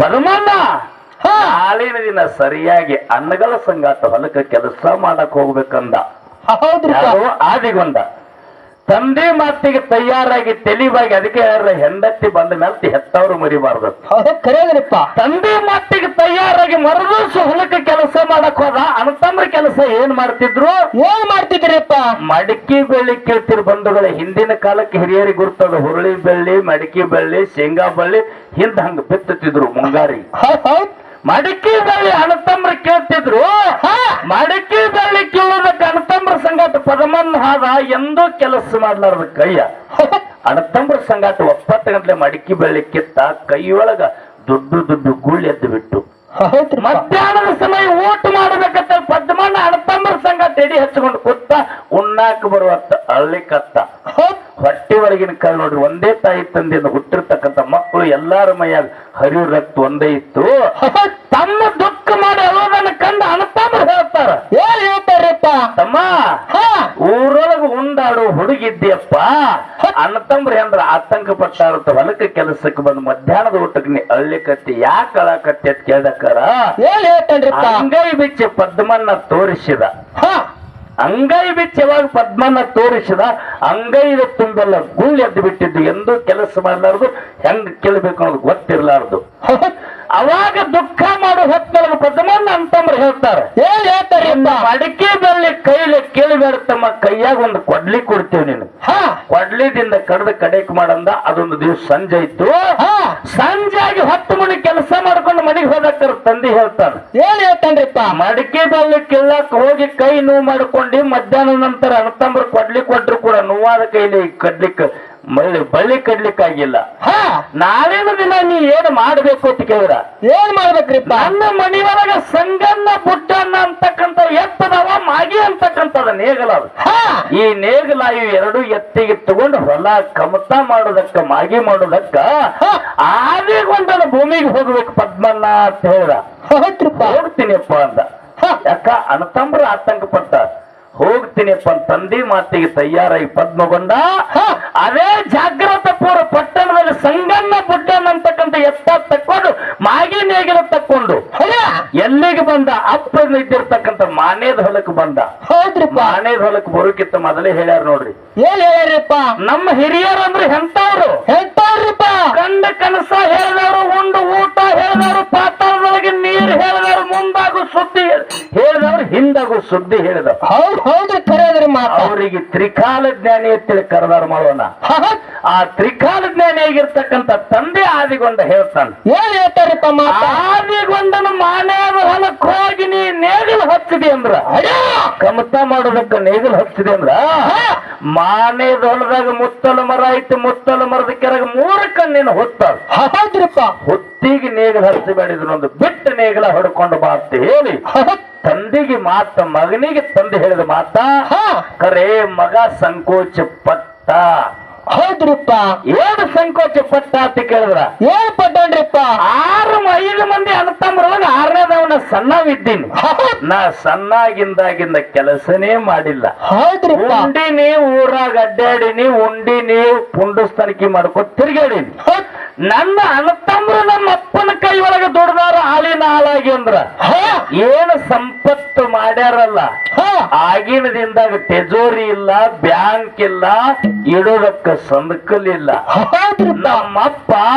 ಪರಮಾನ ಹಾಲಿನ ದಿನ ಸರಿಯಾಗಿ ಅನ್ನಗಳ ಸಂಗಾಟ ಹೊಲಕ್ಕೆ ಕೆಲಸ ಮಾಡಕ್ ಹೋಗ್ಬೇಕಂದ. ಆದಿಗೊಂಡ ತಂದೆ ಮಾತಿಗೆ ತಯಾರಾಗಿ ತೆಲಿವಾಗಿ ಅದಕ್ಕೆ ಹೆಂಡತಿ ಬಂದ ಮೇಲೆ ಹೆತ್ತವರು ಮರಿಬಾರ್ದು. ಕರೆಯದ್ರಿಪ್ಪ. ತಂದೆ ಮಾತಿಗೆ ತಯಾರಾಗಿ ಮರದೂಸು ಹೊಲಕ್ಕೆ ಕೆಲಸ ಮಾಡಕ್ ಹೋದ. ಅಣ್ಣತಮ್ಮರ ಕೆಲಸ ಏನ್ ಮಾಡ್ತಿದ್ರಿಪ್ಪ? ಮಡಿಕೆ ಬೆಳ್ಳಿ ಕೇಳ್ತಿರ್ ಬಂಧುಗಳ. ಹಿಂದಿನ ಕಾಲಕ್ಕೆ ಹಿರಿಯರಿಗೆ ಗುರ್ತದ ಹುರುಳಿ ಬೆಳ್ಳಿ, ಮಡಿಕೆ ಬೆಳ್ಳಿ, ಶೇಂಗಾ ಬಳ್ಳಿ ಹಿಂದ ಹಂಗ ಬಿತ್ತುತ್ತಿದ್ರು ಮುಂಗಾರಿ. ಮಡಿಕೆ ಬೆಳ್ಳಿ ಅಣ್ಣತಮ್ಮರ ಕೇಳ್ತಿದ್ರು. ಮಡಿಕೆ ಬೆಳ್ಳಿ ಕೇಳೋದಕ್ಕೆ ಅಣ್ಣತಮ್ಮರ ಸಂಗಾಟ ಪದಮನ್ನ ಹಾದ ಎಂದೂ ಕೆಲಸ ಮಾಡ್ಲಾರ್ದ ಕೈಯ ಅಣ್ಣತಮ್ಮರ ಸಂಗಾಟ 9 ಗಂಟೆ ಮಡಿಕೆ ಬೆಳ್ಳಿ ಕಿತ್ತ ಕೈಯೊಳಗ ದುಡ್ಡು ಗುಳ್ಳಿ ಎದ್ದು ಬಿಟ್ಟು ಮಧ್ಯಾಹ್ನದ ಸಮಯ ಊಟ ಮಾಡಬೇಕಂತ ಪದ್ಮಣ್ಣ ಅಣ್ಣತಮ್ಮರ ಸಂಗಾಟ ಎಡಿ ಹಚ್ಕೊಂಡು ಕೂತ ಉಣ್ಣಾಕ ಬರುವತ್ತ ಅಳ್ಳಿಕತ್ತ. ಹೊಟ್ಟೆ ಒಳಗಿನ ಕಾಳು ನೋಡ್ರಿ, ಒಂದೇ ತಾಯಿ ತಂದೆಯಿಂದ ಹುಟ್ಟಿರ್ತಕ್ಕಂಥ ಮಕ್ಕಳು ಎಲ್ಲಾರ ಮೈಯಾಗ ಹರಿವು ರಕ್ತ ಒಂದೇ ಇತ್ತು. ತಮ್ಮ ದುಃಖ ಮಾಡಿ ಅಳೋದನ್ನ ಕಂಡು ಅಣ್ಣತಮ್ಮರು ಹೇಳ್ತಾರ. ಏನ್ ಹೇಳ್ತಾರಪ್ಪ? ತಮ್ಮ ಊರೊಳಗ ಉಂಡಾಡು ಹುಡುಗಿದ್ಯಪ್ಪ. ಅಣ್ಣತಮ್ಮರು ಹೆಂಡ್ರ ಆತಂಕ ಪಟ್ಟಾರತ್ತ ಹೊಲಕ್ಕೆ ಕೆಲಸಕ್ಕೆ ಬಂದು ಮಧ್ಯಾಹ್ನದ ಊಟಕ್ಕೆ ನೀ ಅಳ್ಳಿಕತ್ತಿ ಯಾಕೆ ಅಳಕತ್ತಿ ಅಂತ ಕೇಳ್ದಕ್ಕಾರ ಏನ್ ಹೇಳ್ತಾನ್ರಿಪ್ಪ? ಅಂಗೈ ಬಿಚ್ಚಿ ಪದ್ಮನ್ನ ತೋರಿಸಿದ. ಅಂಗೈ ಬಿಚ್ಚಿ ಯಾವಾಗ ಪದ್ಮನ್ನ ತೋರಿಸಿದ ಅಂಗೈದ ತುಂಬೆಲ್ಲ ಗುಳ್ಳಿ ಎದ್ದು ಬಿಟ್ಟಿದ್ದು. ಎಂದೂ ಕೆಲಸ ಮಾಡಲಾರ್ದು, ಹೆಂಗ್ ಕೇಳಬೇಕು ಅನ್ನೋದು ಗೊತ್ತಿರ್ಲಾರ್ದು. ಅವಾಗ ದುಃಖ ಮಾಡೋ ಹೊತ್ತೊಳಗೆ ಪದ್ಮನ್ನ ಅಂತಂದ್ರೆ ಹೇಳ್ತಾರೆ. ಏನ್ ಹೇಳ್ತಾರೆ? ಮಡಿಕೆ ಬೆಳ್ಳಿ ಕೈಲಿ ಕೇಳಿಬೇಡ ತಮ್ಮ, ಕೈಯಾಗ ಒಂದು ಕೊಡ್ಲಿ ಕೊಡ್ತೇವೆ ನೀನು. ಕೊಡ್ಲಿದಿಂದ ಕಡ್ದ ಕಡೆಕ್ ಮಾಡಂದ. ಅದೊಂದು ದಿವಸ ಸಂಜೆ ಇತ್ತು. ಸಂಜೆ ಆಗಿ 10 ಮಣಿ ಕೆಲಸ ಮಾಡ್ಕೊಂಡು ಮನೆಗೆ ಹೋದಕ್ಕ ತಂದೆ ಹೇಳ್ತಾನೆ. ಏನ್ ಹೇಳ್ತಾನ್ರಿಪ್ಪ? ಮಡಿಕೆ ಬೆಳ್ಳಿ ಕೀಳಕ್ ಹೋಗಿ ಕೈ ನೋವು ಮಾಡ್ಕೊಂಡು ಮಧ್ಯಾಹ್ನ ನಂತರ ಅಣ್ಣತಮ್ಮರು ಕೊಡ್ಲಿ ಕೊಟ್ರು ಕೂಡ ನೋವಾದ ಕೈಲಿ ಕಡ್ಲಿಕ್ಕೆ ಬಳ್ಳಿ ಕಡ್ಲಿಕ್ಕಾಗಿಲ್ಲ. ನಾಳಿನ ದಿನ ನೀ ಏನ್ ಮಾಡ್ಬೇಕು ಅಂತ ಕೇಳಿದ್ರ ಏನ್ ಮಾಡ್ಬೇಕ್ರಿಪ್ಪ? ನನ್ನ ಮನೆಯೊಳಗ ಸಂಗನ್ನ ಬುಟ್ಟನ್ನ ಅಂತಕ್ಕಂಥ ಎತ್ತದವ ಮಾಗಿ ಅಂತಕ್ಕಂಥದ ನೇಗಲ. ಈ ನೇಗಲ ಇವು 2 ಎತ್ತಿಗೆ ತಗೊಂಡು ಹೊಲ ಕಮತ ಮಾಡೋದಕ್ಕ ಮಾಗಿ ಮಾಡೋದಕ್ಕ ಆದಿಗೊಂಡನ ಭೂಮಿಗೆ ಹೋಗ್ಬೇಕು ಪದ್ಮಣ್ಣ ಅಂತ ಹೇಳಿದ. ಹೋಗ್ತೀನಿಪ್ಪ ಅಂದ. ಯಾಕ ಅಣ್ಣತಮ್ಮರು ಆತಂಕ ಪಡ್ತಾರ. ಹೋಗ್ತೀನಿಪ್ಪ ಅಂತ ತಂದಿ ಮಾತಿಗೆ ತಯಾರಾಗಿ ಪದ್ಮಗೊಂಡ. ಹಾ. ಅದೇ ಜಾಗ್ರತಪುರ ಪಟ್ಟಣದಲ್ಲಿ ಸಂಗಣ್ಣ ಬುಡ್ಡನ್ ಅಂತಕ್ಕಂಥ ಎತ್ತ ತಕ್ಕೊಂಡು ಮಾಗಿ ನೇಗಿಲ ತಕ್ಕೊಂಡು ಎಲ್ಲಿಗೆ ಬಂದ? ಅಪ್ಪ ಇದ್ದಿರ್ತಕ್ಕಂಥ ಮಾನೇದ ಹೊಲಕ್ಕೆ ಬಂದ. ಹೌದ್ರಿಪ್ಪ. ಮಾನೇದ ಹೊಲಕ್ಕೆ ಬರೋಕ್ಕಿಂತ ಮೊದಲೇ ಹೇಳ್ಯಾರ ನೋಡ್ರಿ, ಏನ್ ಹೇಳ್ಯಾರಿಪ್ಪ? ನಮ್ಮ ಹಿರಿಯರಂದ್ರೆ ಎಂತವ್ರು? ಎಂತವ್ರಿಪ್ಪ? ಕಂಡ ಕನಸ ಹೇಳಿದವರು, ಉಂಡು ಊಟ ಹೇಳಿದವರು, ಪಾತಾಳದೊಳಗೆ ನೀರು ಹೇಳಿದವರು, ಮುಂದಾಗು ಸುದ್ದಿ ಹೇಳಿದವರು, ಹಿಂದಾಗು ಸುದ್ದಿ ಹೇಳಿದವರು. ಹೌದ್ರಿ, ಕರೆಯದ್ರಿ ಮಾತ. ಅವರಿಗೆ ತ್ರಿಕಾಲ ಜ್ಞಾನಿ ಅಂತೇಳಿ ಕರೆದಾರ ಮಾಡೋಣ. ಆ ತ್ರಿಕಾಲ ಜ್ಞಾನಿ ಆಗಿರ್ತಕ್ಕಂಥ ತಂದೆ ಆದಿಗೊಂಡ ಹೇಳ್ತಾನೆ. ಏನ್ ಹೇಳ್ತಾರಿಪ್ಪ ಮಾತ? ಆದಿಗೊಂಡನ ಮಾನೇದ ಹೊಲಕ್ಕೆ ಹೋಗಿ ನೀ ನೇಗಿಲು ಹಚ್ಚಿದೆ ಅಂದ್ರ, ಕಮತ ಮಾಡೋದಕ್ಕ ನೇಗಿಲು ಹಚ್ಚಿದೆ ಅಂದ್ರ, ಮಾನೇದ ಹೊಲದಾಗ ಮುತ್ತಲ ಮರ ಐತಿ, ಮುತ್ತಲ ಮರದ ಕೆಳಗೆ 3 ಕಣ್ಣಿನ ಹುತ್ತಾಳ. ಹೌದ್ರಿಪ್ಪ. ಹುತ್ತಿಗೆ ನೇಗಿಲು ಹಚ್ಚಿಬೇಡಿದ್ರು, ಬಿಟ್ಟು ನೇಗಿಲ ಹೊಡ್ಕೊಂಡು ಬಾ ಅಂತ ಹೇಳಿ ತಂದೆಗೆ ಮಾತ ಮಗನಿಗೆ ತಂದೆ ಹೇಳಿದ ಮಾತ. ಕರೆ ಮಗ ಸಂಕೋಚ ಪಟ್ಟ. ಹೌದ್ರಿಪ್ಪ. ಏನು ಸಂಕೋಚ ಪಟ್ಟ ಅಂತ ಕೇಳಿದ್ರ, ಏನ್ ಪಟ್ಟಣ್ರಿಪ್ಪ? 5 ಮಂದಿ ಅಣ್ಣತಮ್ಮರೊಳಗ 6ನೇದವನ ಸಣ್ಣವಿದ್ದೀನಿ. ನಾ ಸಣ್ಣಾಗಿಂದಾಗಿಂದ ಕೆಲಸನೇ ಮಾಡಿಲ್ಲ. ಹೌದ್ರಿಪ್ಪ. ಉಂಡಿನಿ, ಊರಾಗ ಅಡ್ಡಾಡಿನಿ, ಉಂಡಿನಿ, ಪುಂಡಸ್ತನಿಕೆ ಮಾಡ್ಕೊತ ತಿರ್ಗಾಡಿನಿ. ನನ್ನ ಅಣ್ಣತಮ್ಮರು ನಮ್ಮ ಅಪ್ಪನ ಕೈ ಒಳಗೆ ದುಡ್ದಾರ ಹಾಲಿನ ಹಾಲಾಗಿ ಅಂದ್ರ ಏನು ಸಂಪತ್ತು ಮಾಡ್ಯಾರಲ್ಲ. ಆಗಿನದಿಂದಾಗ ಟೆಜೋರಿ ಇಲ್ಲ, ಬ್ಯಾಂಕ್ ಇಲ್ಲ, ಇಡೋದಕ್ಕ ಸಂದಕಲ್ ಇಲ್ಲ. ನಮ್ಮಪ್ಪ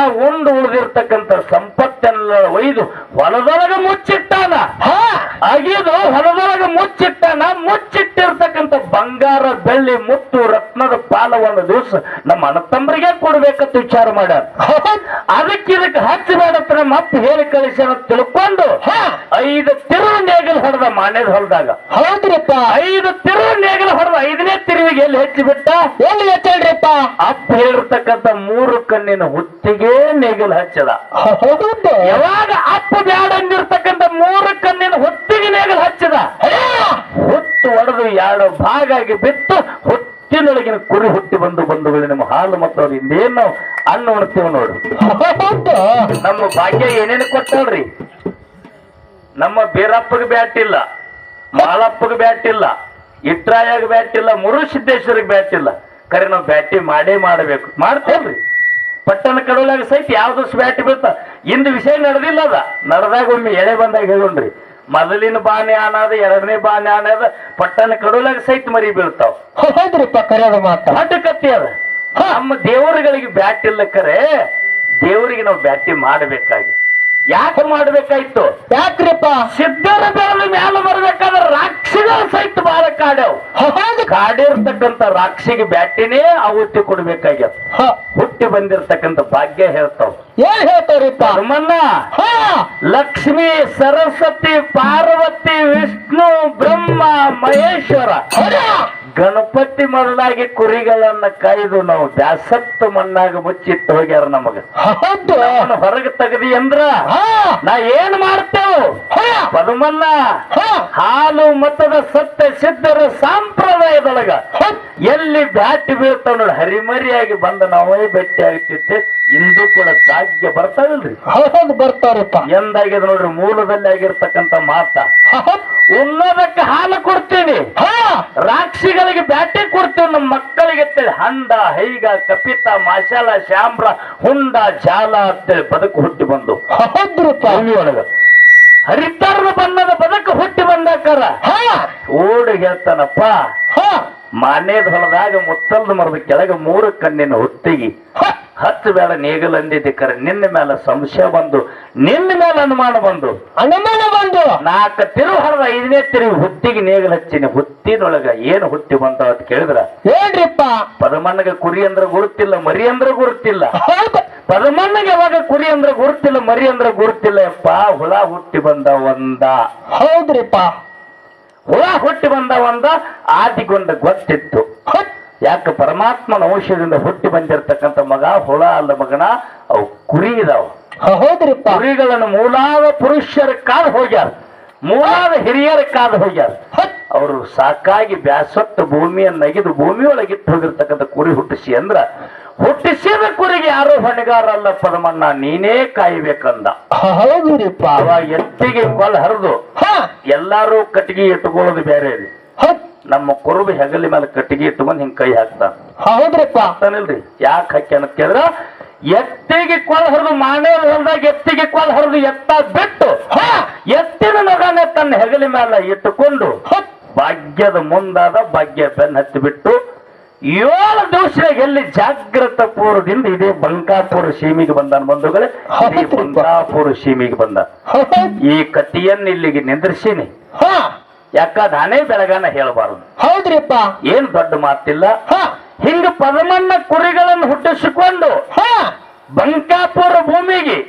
ಉಂಡು ಉಳಿದಿರ್ತಕ್ಕಂಥ ಸಂಪತ್ತೆಲ್ಲ ಒಯ್ದು ಹೊಲದೊಳಗೆ ಮುಚ್ಚಿಟ್ಟಾನ. ಅಗಿದು ಹೊಲದೊಳಗೆ ಮುಚ್ಚಿಟ್ಟಾನ. ಮುಚ್ಚಿಟ್ಟಿರ್ತಕ್ಕಂಥ ಬಂಗಾರ, ಬೆಳ್ಳಿ, ಮುತ್ತು, ರತ್ನದ ಪಾಲ ಒಂದು ದಿವಸ ನಮ್ಮ ಅಣ್ಣತಮ್ಮರಿಗೆ ಕೊಡ್ಬೇಕಂತ ವಿಚಾರ ಮಾಡ್ಯಾರ. ಅದಕ್ಕೆ ಇದಕ್ಕೆ ಹಚ್ಚಬೇಡತ್ತ ನಮ್ಮ ಅಪ್ಪ ಹೇಳಿ ಕಳಿಸ್ಯಾನ ತಿಳ್ಕೊಂಡು 5 ತಿರುವು ನೇಗಿಲು ಹೊಡೆದ ಮಾನೇದ ಹೊಲದಾಗ. ಹೌದ್ರಿಪ್ಪ. 5 ತಿರುವು ನೇಗಿಲು ಹೊಡೆದ 5ನೇ ತಿರುವಿಗೆ ಎಲ್ಲಿ ಹೆಚ್ಚಿ ಬಿಟ್ಟ? ಎಲ್ಲಿ ಹೆಚ್ಚಳ್ರಿಪ್ಪ? ಅಪ್ಪ ಹೇಳಿರ್ತಕ್ಕಂಥ 3 ಕಣ್ಣಿನ ಹುತ್ತಿಗೆ ನೇಗಿಲು ಹಚ್ಚದ. ಯಾವಾಗ ಅಪ್ಪ ಬ್ಯಾಡ ಅಂದಿರ್ತಕ್ಕಂಥ 3 ಕಣ್ಣಿನ ಹುತ್ತಿಗೆ ನೇಗಿಲು ಹಚ್ಚದ, ಹುತ್ತು ಹೊಡೆದು 2 ಭಾಗ ಆಗಿ ಬಿತ್ತು. ಹುತ್ತಿನೊಳಗಿನ ಕುರಿ ಹುಟ್ಟಿ ಬಂಧುಗಳು ನಿಮ್ಮ ಹಾಲು ಮತ್ತು ಅವ್ರು ಇನ್ನೇನು ನಾವು ಅನ್ನ ಉಣ್ತೀವಿ ನೋಡ್ರಿ. ನಮ್ಮ ಭಾಗ್ಯ ಏನೇನು ಕೊಟ್ಟಲ್ರಿ. ನಮ್ಮ ಬೀರಪ್ಪಗೆ ಬ್ಯಾಟ್ ಇಲ್ಲ, ಮಾಳಪ್ಪಗೆ ಬ್ಯಾಟ್ ಇಲ್ಲ, ಇಟ್ರಾಯಾಗ ಬ್ಯಾಟ್ ಇಲ್ಲ, ಮುರುಸಿದ್ದೇಶ್ವರಿಗೆ ಬ್ಯಾಟ್ ಇಲ್ಲ. ಕರೆ ನಾವು ಬ್ಯಾಟಿ ಮಾಡೇ ಮಾಡಬೇಕು, ಮಾಡ್ತೇವ್ರಿ. ಪಟ್ಟಣ ಕಡೋಲಾಗ ಸಹಿತ ಯಾವ್ದು ಬ್ಯಾಟಿ ಬೀಳ್ತ. ಇಂದು ವಿಷಯ ನಡೆದಿಲ್ಲ. ಅದ ನಡೆದಾಗ ಒಮ್ಮೆ ಎಳೆ ಬಂದಾಗ ಹೇಳೋಣ್ರಿ. ಮೊದಲಿನ ಬಾಣೆ ಆನದ, 2ನೇ ಬಾಣೆ ಆನದ, ಪಟ್ಟಣ ಕಡೋಲಾಗ ಸಹಿತ ಮರಿ ಬೀಳ್ತಾವ. ಹೌದ್ರಿಪ್ಪ, ಕರೆಯೋದು ಮಾತ. ಕತ್ತಿ ಅದ. ನಮ್ಮ ದೇವರುಗಳಿಗೆ ಬ್ಯಾಟ್ ಇಲ್ಲ, ಕರೆ ದೇವರಿಗೆ ನಾವು ಬ್ಯಾಟಿ ಮಾಡಬೇಕಾಗಿ. ಯಾಕೆ ಮಾಡಬೇಕಾಯ್ತು? ಯಾಕ್ರಿಪ್ಪ? ಸಿದ್ಧರ ಬೆಳೆದ ಮ್ಯಾಲ ಬರ್ಬೇಕಾದ್ರೆ ರಾಕ್ಷಿಗಳು ಸಹಿತ ಬಾಳ ಕಾಡ್ಯಾವ. ಕಾಡಿರ್ತಕ್ಕಂಥ ರಾಕ್ಷಿಗೆ ಬ್ಯಾಟಿನೇ ಆಹುತಿ ಕೊಡ್ಬೇಕಾಗ್ಯದ. ಹುಟ್ಟಿ ಬಂದಿರ್ತಕ್ಕಂಥ ಭಾಗ್ಯ ಹೇಳ್ತಾವ. ಏನ್ ಹೇಳ್ತಾವ್ರಿಪ್ಪ? ಹನುಮನ್ನ, ಲಕ್ಷ್ಮಿ, ಸರಸ್ವತಿ, ಪಾರ್ವತಿ, ವಿಷ್ಣು, ಬ್ರಹ್ಮ, ಮಹೇಶ್ವರ, ಗಣಪತಿ ಮೊದಲಾಗಿ ಕುರಿಗಳನ್ನ ಕಾಯ್ದು ನಾವು ಬ್ಯಾಸತ್ತು ಮಣ್ಣಾಗ ಮುಚ್ಚಿಟ್ಟು ಹೋಗ್ಯಾರ. ನಮಗ ಹೊರಗೆ ತೆಗದಿ ಅಂದ್ರ ನಾ ಏನ್ ಮಾಡ್ತೇವು? ಪದಮನ್ನ ಹಾಲು ಮತದ ಸತ್ಯ ಸಿದ್ಧರ ಸಂಪ್ರದಾಯದೊಳಗ ಎಲ್ಲಿ ಬ್ಯಾಟಿ ಬೀಳ್ತಾವ ನೋಡಿ, ಹರಿಮರಿಯಾಗಿ ಬಂದ ನಾವೇ ಭೇಟಿ ಆಗ್ತಿದ್ದೆ. ಇಂದು ಕೂಡ ಭಾಗ್ಯ ಬರ್ತಾವಿಲ್ರಿ? ಹೌದು, ಬರ್ತಾವ್ರಿಪ್ಪ. ಎಂದಾಗ್ಯದ ನೋಡ್ರಿ, ಮೂಲದಲ್ಲಿ ಆಗಿರ್ತಕ್ಕಂಥ ಮಾತ. ಉಣ್ಣೋದಕ್ಕೆ ಹಾಲು ಕೊಡ್ತೀನಿ, ರಾಕ್ಷಿಗಳಿಗೆ ಬ್ಯಾಟಿ ಕೊಡ್ತೀವಿ, ನಮ್ಮ ಮಕ್ಕಳಿಗೆ ಅಂತೇಳಿ ಹಂಡ, ಹೈಗ, ಕಪಿತ, ಮಾಶಾಲ, ಶಾಮ್ರ, ಹುಂಡ, ಜಾಲ ಅಂತೇಳಿ ಬದುಕು ಹುಟ್ಟಿ ಬಂದು ಭೂಮಿಯೊಳಗ ಹರಿತಾರದ ಬಣ್ಣದ ಬದುಕು ಹುಟ್ಟಿ ಬಂದಾಕಾರ ಓಡಿ ಹೇಳ್ತಾನಪ್ಪ. ಮಾನ್ಯದ ಹೊಲದಾಗ ಮುತ್ತಲ್ದ ಮರದ ಕೆಳಗೆ 3 ಕಣ್ಣಿನ ಹುತ್ತಿಗೆ ಹಚ್ಚಬೇಡ ನೇಗಲು ಅಂದಿದ್ದೆ. ಕರೆ ನಿನ್ನ ಮೇಲೆ ಸಂಶಯ ಬಂದು, ನಿನ್ನ ಮೇಲೆ ಅನುಮಾನ ಬಂದು 4 ತಿರುವು ಹೊಡೆದ 5ನೇ ತಿರುವು ಹುತ್ತಿಗೆ ನೇಗಲು ಹಚ್ಚಿನಿ. ಹುತ್ತಿನೊಳಗ ಏನು ಹುಟ್ಟಿ ಬಂದ ಅಂತ ಕೇಳಿದ್ರ ಏನ್ರಿಪ್ಪ? ಪದಮಣ್ಣಗೆ ಕುರಿ ಅಂದ್ರೆ ಗುರುತಿಲ್ಲ, ಮರಿ ಅಂದ್ರೆ ಗುರುತಿಲ್ಲ. ಪದಮಣ್ಣಗೆ ಯಾವಾಗ ಕುರಿ ಅಂದ್ರೆ ಗುರುತಿಲ್ಲ, ಮರಿ ಅಂದ್ರೆ ಗುರುತಿಲ್ಲ. ಯಪ್ಪ, ಹುಳ ಹುಟ್ಟಿ ಬಂದ ಒಂದ. ಹೌದ್ರಿಪ್ಪ, ಹುಳ ಹುಟ್ಟಿ ಬಂದ ಒಂದ. ಆದಿಗೊಂಡ ಗೊತ್ತಿತ್ತು. ಯಾಕೆ? ಪರಮಾತ್ಮನ ಔಷಧದಿಂದ ಹುಟ್ಟಿ ಬಂದಿರತಕ್ಕಂಥ ಮಗ ಹುಳ ಅಲ್ಲ ಮಗನ, ಅವು ಕುರಿ ಇದಾವ. ಹೌದ್ರಿಪ್ಪ. ಕುರಿಗಳನ್ನು ಮೂಲಾದ ಪುರುಷರ ಕಾದು ಹೋಗ್ಯಾರ, ಮೂಲಾದ ಹಿರಿಯರ ಕಾದು ಹೋಗ್ಯಾರ. ಅವರು ಸಾಕಾಗಿ ಬ್ಯಾಸೊಟ್ಟು ಭೂಮಿಯನ್ನು ನಗಿದು ಭೂಮಿಯೊಳಗಿಟ್ಟು ಹೋಗಿರ್ತಕ್ಕಂಥ ಕುರಿ ಹುಟ್ಟಿಸಿ ಅಂದ್ರ, ಹುಟ್ಟಿಸಿದ ಕುರಿಗೆ ಯಾರು ಹೊಣೆಗಾರಲ್ಲ ಪದಮಣ್ಣ, ನೀನೇ ಕಾಯ್ಬೇಕಂದ. ಹೌದ್ರಿಪ್ಪ. ಅವ ಎತ್ತಿಗೆ ಕೊಲ್ ಹರಿದು ಎಲ್ಲಾರು ಕಟ್ಟಿಗೆ ಇಟ್ಕೊಳ್ಳೋದು ಬೇರೆ. ನಮ್ಮ ಕುರುಬ ಹೆಗಲಿ ಮೇಲೆ ಕಟ್ಟಿಗೆ ಇಟ್ಕೊಂಡ್ ಹಿಂಗ್ ಕೈ ಹಾಕ್ತಾನ. ಹೌದ್ರಿಪ್ಪ. ಹಾಕ್ತಾನಿಲ್ರಿ. ಯಾಕೆ ಹಾಕಿ ಅಂತ ಕೇಳಿದ್ರ ಎತ್ತಿಗೆ ಕೊಲ್ ಹರಿದು ಮಾನೇರ್ ಹೊಲ್ದಾಗ ಎತ್ತಿಗೆ ಕೊಲ್ ಹರಿದು ಎತ್ತ ಬಿಟ್ಟು ಎತ್ತಿನ ಮಗನೇ ತನ್ನ ಹೆಗಲಿ ಮೇಲೆ ಇಟ್ಟುಕೊಂಡು ಭಾಗ್ಯದ ಮುಂದಾದ ಭಾಗ್ಯ ಬೆನ್ನ ಹತ್ತಿ ಬಿಟ್ಟು 7 ದಿವಸದಾಗ ಎಲ್ಲಿ ಜಾಗೃತ ಪೂರ್ವದಿಂದ ಇದೇ ಬಂಕಾಪುರ ಸೀಮೆಗೆ ಬಂದಾನ ಬಂಧುಗಳೇ. ಇದೇ ಬಂಕಾಪುರ ಸೀಮೆಗೆ ಬಂದ. ಈ ಕಥೆಯನ್ನು ಇಲ್ಲಿಗೆ ನಿಂದ್ರಿಸೀನಿ. ಯಾಕ ನಾನೇ ಬೆಳಗಾನ ಹೇಳಬಾರದು. ಹೌದ್ರಿಪ್ಪ. ಏನ್ ದೊಡ್ಡ ಮಾತಿಲ್ಲ. ಹಿಂಗ ಪದಮನ್ನ ಕುರಿಗಳನ್ನು ಹುಟ್ಟಿಸಿಕೊಂಡು ಬಂಕಾಪುರ ಭೂಮಿಗೆ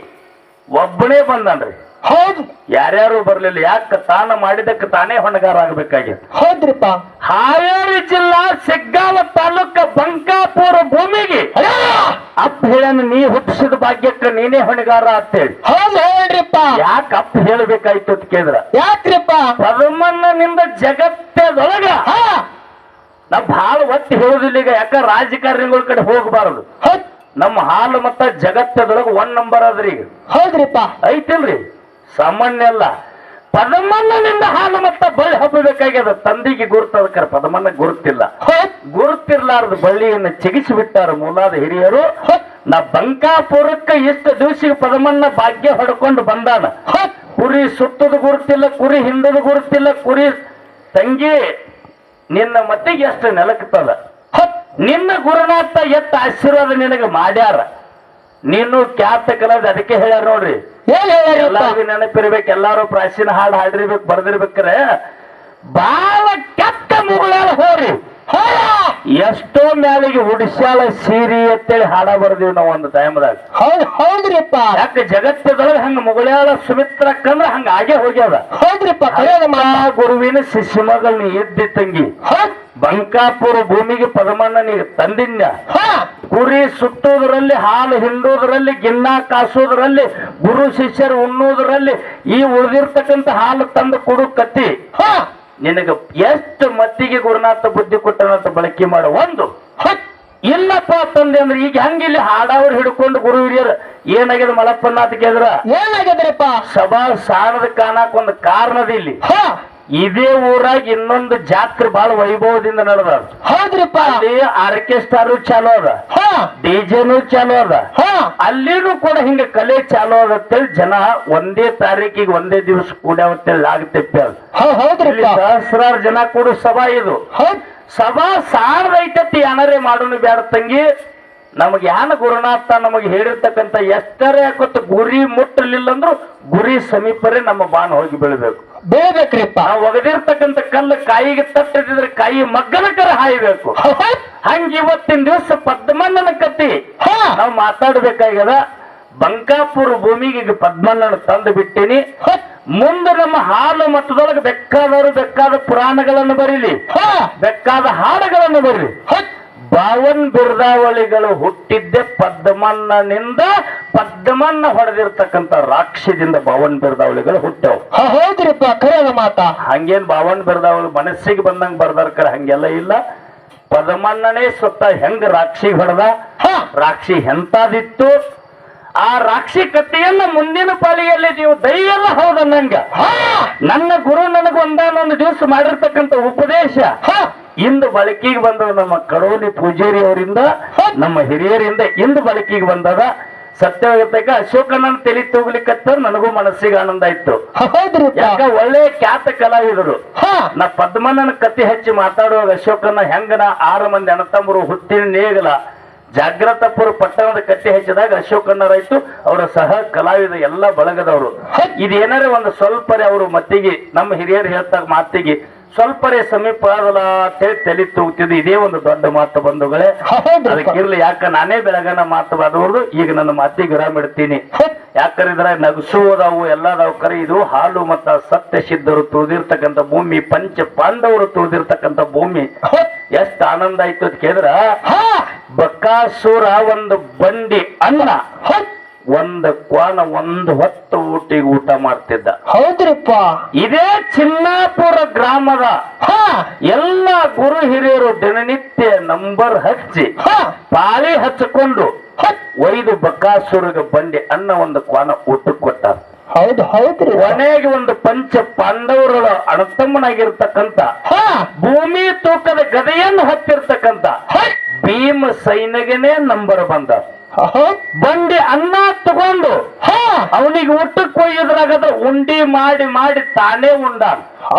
ಒಬ್ಬನೇ ಬಂದನ್ರಿ. ಹೌದು. ಯಾರ್ಯಾರು ಬರ್ಲಿಲ್ಲ. ಯಾಕ ತಾನು ಮಾಡಿದಕ್ಕೆ ತಾನೇ ಹೊಣೆಗಾರ ಆಗ್ಬೇಕಾಗಿತ್ತು. ಹೌದ್ರಿಪ್ಪ. ಹಾವೇರಿ ಜಿಲ್ಲಾ ಸಿಗ್ಗಾವ ತಾಲೂಕ ಬಂಕಾಪುರ ಭೂಮಿಗೆ ಅಪ್ಪ ಹೇಳನ ನೀ ಹುಟ್ಟಿಸಿದ ಭಾಗ್ಯಕ್ಕೆ ನೀನೇ ಹೊಣೆಗಾರ ಅಂತೇಳಿ. ಹೌದು ಹೇಳ್ರಿಪ್ಪ. ಯಾಕೆ ಅಪ್ಪ ಹೇಳ್ಬೇಕಾಯ್ತು ಅಂತ ಕೇಳಿದ್ರ ಯಾಕ್ರಿಪ್ಪ? ಪದಮನ್ನನಿಂದ ಜಗತ್ತದೊಳಗ ನಾ ಬಹಳ ಒತ್ತಿ ಹೇಳುದಿಲ್ಲ ಈಗ. ಯಾಕ ರಾಜಕಾರಣಿಗಳ ಕಡೆ ಹೋಗಬಾರದು. ನಮ್ಮ ಹಾಲು ಮತ್ತ ಜಗತ್ತದೊಳಗ 1 ನಂಬರ್ ಅದ್ರಿ ಈಗ. ಹೌದ್ರಿಪ್ಪ. ಐತಿಲ್ರಿ, ಸಾಮಾನ್ಯ ಅಲ್ಲ. ಪದಮನ್ನನಿಂದ ಹಾಲು ಮತ್ತ ಬಳ್ಳಿ ಹಬ್ಬಬೇಕಾಗ್ಯದ. ತಂದಿಗೆ ಗುರುತದಕ್ಕಾರ ಪದಮನ್ನ ಗುರುತಿಲ್ಲ. ಗುರುತಿರ್ಲಾರ್ದ ಬಳ್ಳಿಯನ್ನು ಚಿಗಿಸಿ ಬಿಟ್ಟಾರ ಮೂಲಾದ ಹಿರಿಯರು. ನಾ ಬಂಕಾಪುರಕ್ಕೆ ಇಷ್ಟು ದಿವಸಿಗೆ ಪದಮನ್ನ ಭಾಗ್ಯ ಹೊಡ್ಕೊಂಡು ಬಂದಾನ. ಕುರಿ ಸುತ್ತದ ಗುರುತಿಲ್ಲ, ಕುರಿ ಹಿಂದದ ಗುರುತಿಲ್ಲ. ಕುರಿ ತಂಗಿ ನಿನ್ನ ಮತ್ತಿಗೆ ಎಷ್ಟು ನೆಲಕ್ತದ. ನಿನ್ನ ಗುರುನಾಥ ಎತ್ತ ಆಶೀರ್ವಾದ ನಿನಗೆ ಮಾಡ್ಯಾರ. ನೀನು ಕ್ಯಾತ ಕಲದ ಅದಕ್ಕೆ ಹೇಳ್ಯಾರ ನೋಡ್ರಿ. ಎಲ್ಲಾರ್ಗು ನೆನಪಿರ್ಬೇಕು. ಎಲ್ಲಾರು ಪ್ರಾಚೀನ ಹಾಡು ಹಾಡಿರ್ಬೇಕು, ಬರ್ದಿರ್ಬೇಕ್ರೆ. ಬಾಳ ಕೆಟ್ಟ ಮುಗುಳಾಳ ಹೋರಿ ಎಷ್ಟೋ ಮ್ಯಾಲಿಗೆ ಉಡಿಸ್ಯಾಳ ಸೀರಿ ಅಂತೇಳಿ ಹಾಡ ಬರ್ದಿವಿ ನಾವು ಒಂದು ಟೈಮ್ದಾಗ. ಹೌದ್ರಿಪ್ಪ. ಯಾಕೆ ಜಗತ್ತದೊಳಗೆ ಹಂಗ ಮುಗುಳ್ಯಾಳ ಸುಮಿತ್ರಕ್ಕಂದ್ರ ಹಂಗ ಆಗೇ ಹೋಗ್ಯದ. ಹೌದ್ರಿಪ್ಪ. ಗುರುವಿನ ಶಿಷ್ಯ ಮಗಳನ್ನ ಎದ್ದಿ ತಂಗಿ ಬಂಕಾಪುರ ಭೂಮಿಗೆ ಪದಮನ್ನನಿಗೆ ತಂದಿನ್ಯ. ಕುರಿ ಸುತ್ತುವುದರಲ್ಲಿ, ಹಾಲು ಹಿಂಡುವುದರಲ್ಲಿ, ಗಿನ್ನ ಕಾಸುವುದರಲ್ಲಿ, ಗುರು ಶಿಷ್ಯರು ಉಣ್ಣುವುದರಲ್ಲಿ, ಈ ಉಳಿದಿರ್ತಕ್ಕಂಥ ಹಾಲು ತಂದು ಕೊಡು ಕತ್ತಿ ನಿನಗ ಎಷ್ಟು ಮತ್ತಿಗೆ ಗುರುನಾಥ ಬುದ್ಧಿ ಕೊಟ್ಟನಂತ ಬಳಕೆ ಮಾಡೋ ಒಂದು ಇಲ್ಲಪ್ಪ ತಂದೆ ಅಂದ್ರೆ ಈಗ ಹಂಗಿಲ್ಲಿ ಹಾಡಾವ್ರು ಹಿಡ್ಕೊಂಡು ಗುರು ಹಿರಿಯರು ಏನಾಗ್ಯದ ಮಲಪ್ಪನ್ನ ಅಂತ ಕೇಳಿದ್ರ ಏನಾಗ್ಯದ್ರಪ್ಪ? ಸಭಾ ಸಾಣದ ಕಾಣಕ್ ಒಂದು ಕಾರಣದ ಇಲ್ಲಿ. ಇದೇ ಊರಾಗ ಇನ್ನೊಂದು ಜಾತ್ರೆ ಬಹಳ ವೈಭವದಿಂದ ನಡೆದ. ಹೌದ್ರಿಪ್ಪ. ಅಲ್ಲಿ ಆರ್ಕೆಸ್ಟ್ರಾರು ಚಾಲೋ ಅದ, ಡಿಜೆನು ಚಾಲೋ ಅದ. ಅಲ್ಲಿನೂ ಕೂಡ ಹಿಂಗ ಕಲೆ ಚಾಲೋ ಅದ ಅಂತೇಳಿ ಜನ ಒಂದೇ ತಾರೀಕಿಗೆ ಒಂದೇ ದಿವಸ ಕೂಡ್ಯಾವತ್ತೇಳಿ ಆಗತ್ತೆ. ಹೌದ್ರಿ. ಸಹಸ್ರಾರು ಜನ ಕೂಡು ಸಭಾ ಇದು. ಸಭಾ ಸಾಣದೈತತಿ ಏನರೇ ಮಾಡೋನು ಬ್ಯಾಡ ತಂಗಿ. ನಮಗೆ ಯಾನ ಗುರುನಾಥ ನಮಗೆ ಹೇಳಿರ್ತಕ್ಕಂಥ ಎಷ್ಟರೇ ಯಾಕೊತ್ತು ಗುರಿ ಮುಟ್ಟಲಿಲ್ಲ ಅಂದ್ರು ಗುರಿ ಸಮೀಪರೇ ನಮ್ಮ ಬಾಣ ಹೋಗಿ ಬೀಳ್ಬೇಕು. ಬೇಕ್ರಿಪ್ಪ. ನಾವು ಒಗದಿರ್ತಕ್ಕಂಥ ಕಲ್ಲು ಕಾಯಿಗೆ ತಟ್ಟಿದ್ರೆ ಕಾಯಿ ಮಗ್ಗನ ಕರ ಹಾಯ್ಬೇಕು. ಹಂಗ ಇವತ್ತಿನ ದಿವಸ ಪದ್ಮಣ್ಣನ ಕತ್ತಿ ನಾವು ಮಾತಾಡ್ಬೇಕಾಗ್ಯದ. ಬಂಕಾಪುರ ಭೂಮಿಗೆ ಈಗ ಪದ್ಮಣ್ಣನ ತಂದು ಬಿಟ್ಟೀನಿ. ಮುಂದೆ ನಮ್ಮ ಹಾಲು ಮತದೊಳಗೆ ಬೇಕಾದವರು ಬೇಕಾದ ಪುರಾಣಗಳನ್ನು ಬರೀಲಿ, ಬೇಕಾದ ಹಾಡುಗಳನ್ನು ಬರೀಲಿ. ಬಾವನ್ ಬಿರ್ದಾವಳಿಗಳು ಹುಟ್ಟಿದ್ದೆ ಪದ್ಮಣ್ಣನಿಂದ. ಪದ್ಮಣ್ಣ ಹೊಡೆದಿರ್ತಕ್ಕಂಥ ರಾಕ್ಷದಿಂದ ಬಾವನ್ ಬಿರ್ದಾವಳಿಗಳು ಹುಟ್ಟವು. ಹೌದ್ರಿಪ್ಪ, ಖರೇನ ಮಾತಾ. ಹಂಗೇನ್ ಬಾವನ್ ಬಿರ್ದಾವಳಿ ಮನಸ್ಸಿಗೆ ಬಂದಂಗ ಬರ್ದಾರ ಕರೆ ಹಂಗೆಲ್ಲ ಇಲ್ಲ. ಪದ್ಮಣ್ಣನೇ ಸ್ವತಃ ಹೆಂಗ ರಾಕ್ಷಿ ಹೊಡೆದ, ರಾಕ್ಷಿ ಎಂತಾದಿತ್ತು, ಆ ರಾಕ್ಷಿ ಕಥೆಯನ್ನ ಮುಂದಿನ ಪಾಳಿಯಲ್ಲಿ ನೀವು ದೈವೆಲ್ಲ ಹೌದನ್ನಂಗ ನನ್ನ ಗುರು ನನಗೊಂದಾನೊಂದು ದಿವಸ ಮಾಡಿರ್ತಕ್ಕಂಥ ಉಪದೇಶ ಇಂದು ಬಳಕೆಗೆ ಬಂದದ. ನಮ್ಮ ಕಡೋಲಿ ಪೂಜಾರಿ ಅವರಿಂದ, ನಮ್ಮ ಹಿರಿಯರಿಂದ ಇಂದು ಬಳಕೆಗೆ ಬಂದದ. ಸತ್ಯವಾಗತ್ತಕ ಅಶೋಕನ ತಲೆ ತೂಗ್ಲಿಕ್ಕತ್ತ ನನಗೂ ಮನಸ್ಸಿಗೆ ಆನಂದ ಇತ್ತು. ಯಾಕ ಒಳ್ಳೆ ಖ್ಯಾತ ಕಲಾವಿದರು. ನಾ ಪದ್ಮಣ್ಣನ ಕತೆ ಹಚ್ಚಿ ಮಾತಾಡುವಾಗ ಅಶೋಕನ ಹೆಂಗನ 6 ಮಂದಿ ಅಣ್ಣತಮ್ಮರು ಹುಟ್ಟಿನ ನೇಗಲ ಜಾಗ್ರತಪುರ ಪಟ್ಟಣದ ಕಟ್ಟೆ ಹಚ್ಚಿದಾಗ ಅಶೋಕಣ್ಣರಾಯ್ತು ಅವರ ಸಹ ಕಲಾವಿದ ಎಲ್ಲ ಬಳಗದವರು. ಇದೇನಾರೇ ಒಂದು ಸ್ವಲ್ಪರೇ ಅವರು ಮತ್ತಿಗೆ ನಮ್ಮ ಹಿರಿಯರು ಹೇಳ್ತಾಗ ಮಾತಿಗೆ ಸ್ವಲ್ಪರೇ ಸಮೀಪ ಆಗಲ್ಲ ಅಂತೇಳಿ ತಲೆ ತೂಗ್ತಿದ್ದು. ಇದೇ ಒಂದು ದೊಡ್ಡ ಮಾತು ಬಂಧುಗಳೇ. ಅದಕ್ಕಿರ್ಲಿ, ಯಾಕ ನಾನೇ ಬೆಳಗನ ಮಾತುವಾದವ್ರದು. ಈಗ ನನ್ನ ಮಾತಿಗೆ ವಿರಾಮ ಇಡ್ತೀನಿ. ಯಾಕಂದ್ರೆ ನಗಸುವುದಾವು ಎಲ್ಲದಾವು ಕರೆ. ಇದು ಹಾಲು ಮತ್ತ ಸತ್ಯ ಸಿದ್ಧರು ತುಳಿದಿರ್ತಕ್ಕಂಥ ಭೂಮಿ, ಪಂಚ ಪಾಂಡವರು ತುಳಿದಿರ್ತಕ್ಕಂಥ ಭೂಮಿ. ಎಷ್ಟು ಆನಂದ ಆಯ್ತು ಅಂತ ಕೇಳಿದ್ರ, ಬಕಾಸುರ ಒಂದು ಬಂಡಿ ಅನ್ನ ಒಂದು ಕ್ವಾನ ಒಂದು ಹೊತ್ತು ಊಟ ಮಾಡ್ತಿದ್ದ. ಹೌದ್ರಿಪ್ಪ. ಇದೇ ಚಿನ್ನಾಪುರ ಗ್ರಾಮದ ಎಲ್ಲ ಗುರು ಹಿರಿಯರು ದಿನನಿತ್ಯ ನಂಬರ್ ಹಚ್ಚಿ ಪಾಳಿ ಹಚ್ಚಿಕೊಂಡು ಒಯ್ದು ಬಕಾಸುರಗ ಬಂಡಿ ಅನ್ನ ಒಂದು ಕ್ವಾನ ಊಟಕ್ಕೆ ಕೊಟ್ಟಾರ. ಹೌದ್ರಿ. ಕೊನೆಗೆ ಒಂದು ಪಂಚ ಪಾಂಡವರ ಅಣತಮ್ಮನಾಗಿರ್ತಕ್ಕಂಥ ಭೂಮಿ ತೂಕದ ಗದೆಯನ್ನು ಹತ್ತಿರ್ತಕ್ಕಂತ ಭೀಮ ಸೈನಿಕನೇ ನಂಬರ್ ಬಂದ. ಬಂಡಿ ಅನ್ನ ತಗೊಂಡು ಅವನಿಗೆ ಊಟಕ್ಕೆ ಒಯ್ಯುದ್ರಾಗದ ಉಂಡಿ ಮಾಡಿ ಮಾಡಿ ತಾನೇ ಉಂಡ.